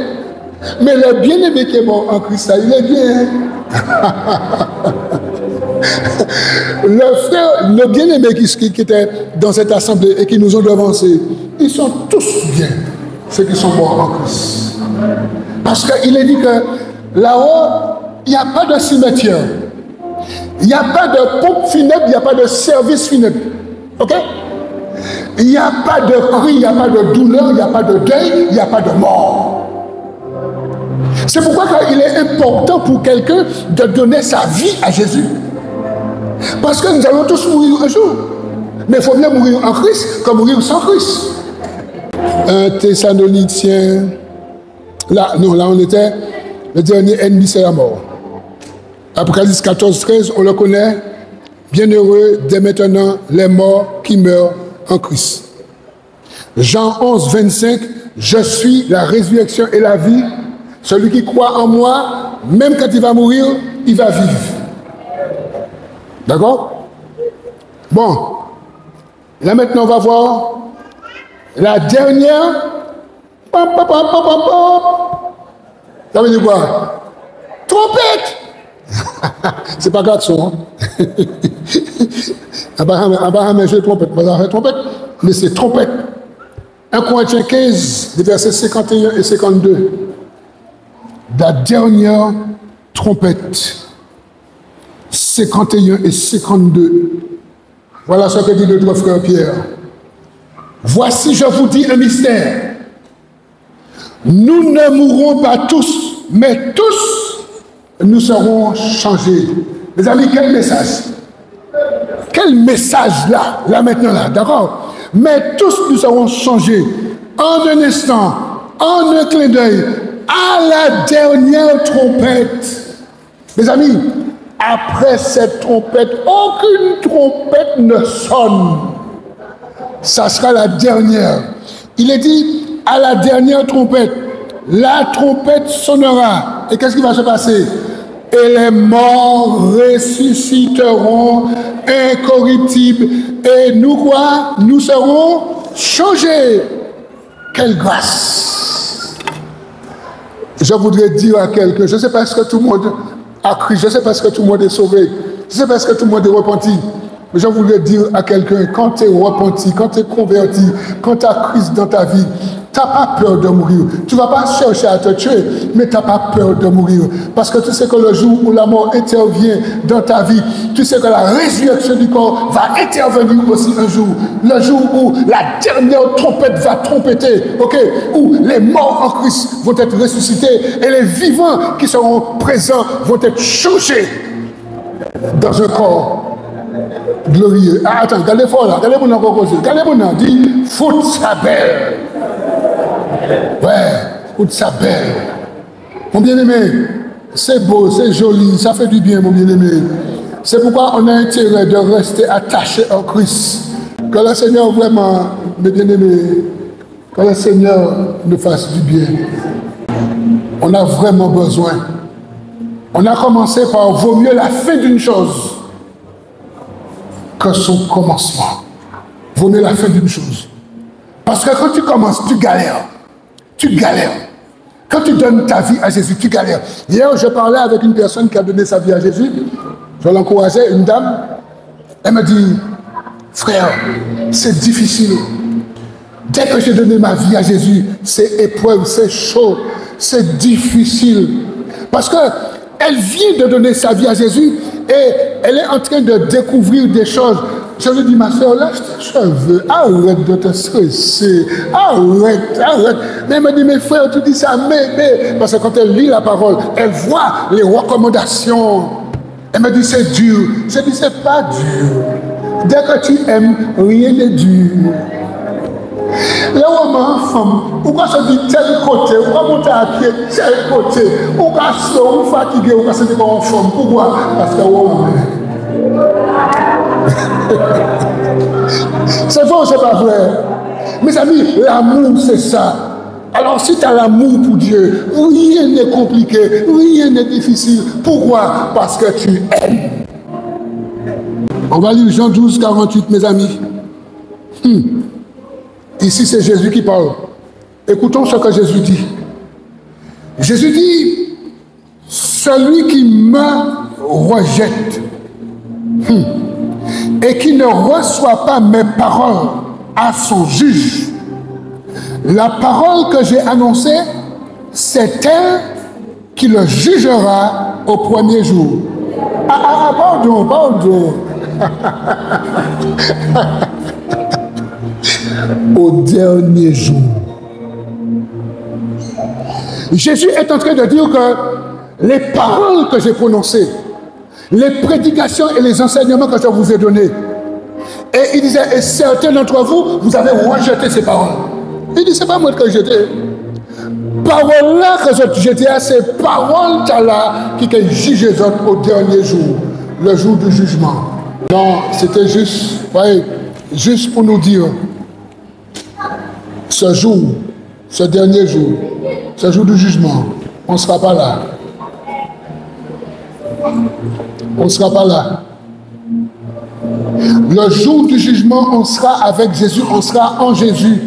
Mais le bien-aimé qui est mort en Christ, il est bien. Le frère, le bien-aimé qui était dans cette assemblée et qui nous ont devancés, ils sont tous bien, ceux qui sont morts en Christ. Parce qu'il est dit que là-haut, il n'y a pas de cimetière. Il n'y a pas de pompe funèbre, il n'y a pas de service funèbre. Ok? Il n'y a pas de cri, il n'y a pas de douleur, il n'y a pas de deuil, il n'y a pas de mort. C'est pourquoi il est important pour quelqu'un de donner sa vie à Jésus. Parce que nous allons tous mourir un jour. Mais il faut bien mourir en Christ comme mourir sans Christ. 1 Thessaloniciens, là on était, le dernier ennemi c'est la mort. Apocalypse 14, 13, on le connaît. Bienheureux dès maintenant les morts qui meurent en Christ. Jean 11, 25, je suis la résurrection et la vie. Celui qui croit en moi, même quand il va mourir, il va vivre. D'accord? Bon. Là maintenant, on va voir la dernière. Ça veut dire quoi? Trompette! C'est pas grave, ça. Abraham joué trompette, mais c'est trompette. 1 Corinthiens 15, les versets 51 et 52. La dernière trompette. 51 et 52. Voilà ce que dit notre frère Pierre. Voici, je vous dis un mystère. Nous ne mourrons pas tous, mais tous, nous serons changés. Mes amis, quel message? Quel message là maintenant là, d'accord? Mais tous nous serons changés en un instant, en un clin d'œil, à la dernière trompette. Mes amis, après cette trompette, aucune trompette ne sonne. Ça sera la dernière. Il est dit, à la dernière trompette, la trompette sonnera. Et qu'est-ce qui va se passer? Et les morts ressusciteront incorruptibles. Et nous quoi? Nous serons changés. Quelle grâce! Je voudrais dire à quelqu'un, je ne sais pas ce que tout le monde a cru, je ne sais pas ce que tout le monde est sauvé, je ne sais pas ce que tout le monde est repenti. Mais je voudrais dire à quelqu'un, quand tu es repenti, quand tu es converti, quand tu as Christ dans ta vie, tu n'as pas peur de mourir. Tu ne vas pas chercher à te tuer, mais tu n'as pas peur de mourir. Parce que tu sais que le jour où la mort intervient dans ta vie, tu sais que la résurrection du corps va intervenir aussi un jour. Le jour où la dernière trompette va trompeter, ok, où les morts en Christ vont être ressuscités et les vivants qui seront présents vont être changés dans un corps glorieux. Ah, attends, regardez fort là, regardez mon encore causé. Regardez mon nom, dit, fout sa belle. Ouais, fout sa belle. Mon bien-aimé, c'est beau, c'est joli, ça fait du bien, mon bien-aimé. C'est pourquoi on a intérêt de rester attaché au Christ. Que le Seigneur vraiment, mes bien-aimés, que le Seigneur nous fasse du bien. On a vraiment besoin. On a commencé par vaut mieux la fin d'une chose que son commencement. Vaut mieux la fin d'une chose. Parce que quand tu commences, tu galères. Tu galères. Quand tu donnes ta vie à Jésus, tu galères. Hier, je parlais avec une personne qui a donné sa vie à Jésus. Je l'encourageais, une dame. Elle me dit, frère, c'est difficile. Dès que j'ai donné ma vie à Jésus, c'est épreuve, c'est chaud, c'est difficile. Parce qu'elle vient de donner sa vie à Jésus et elle est en train de découvrir des choses. Je lui dis, ma soeur, lâche tes cheveux, arrête de te stresser, arrête. Mais elle me dit, mais frère, tu dis ça, mais, parce que quand elle lit la parole, elle voit les recommandations. Elle me dit, c'est dur. Je dis, c'est pas dur. Dès que tu aimes, rien n'est dur. Là où on femme, ou quand se dit tel côté, ou quand monter à pied tel côté, ou quand se fatigué, ou quand se dit qu'on femme. Pourquoi? Parce que c'est vrai ou c'est pas vrai? Mes amis, l'amour c'est ça. Alors si tu as l'amour pour Dieu, rien n'est compliqué, rien n'est difficile. Pourquoi? Parce que tu aimes. On va lire Jean 12, 48, mes amis. Ici, c'est Jésus qui parle. Écoutons ce que Jésus dit. Jésus dit, celui qui me rejette et qui ne reçoit pas mes paroles à son juge, la parole que j'ai annoncée, c'est elle qui le jugera au premier jour. Pardon. Au dernier jour. Jésus est en train de dire que les paroles que j'ai prononcées, les prédications et les enseignements que je vous ai donnés, et il disait, et certains d'entre vous, vous avez rejeté ces paroles. Il dit, c'est pas moi que j'ai jeté. Paroles là que j'ai jeté, ces paroles là qui jugent les autres au dernier jour, le jour du jugement. Non, c'était juste, voyez, juste pour nous dire, ce jour, ce dernier jour, ce jour du jugement, on ne sera pas là. On ne sera pas là. Le jour du jugement, on sera avec Jésus, on sera en Jésus.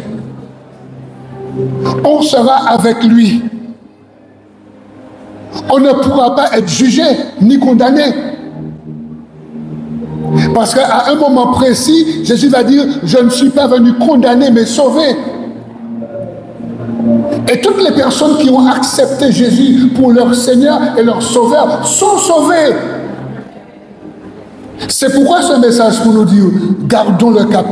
On sera avec lui. On ne pourra pas être jugé ni condamné. Parce qu'à un moment précis, Jésus va dire, je ne suis pas venu condamner, mais sauver. Et toutes les personnes qui ont accepté Jésus pour leur Seigneur et leur Sauveur sont sauvées. C'est pourquoi ce message pour nous dire, gardons le cap.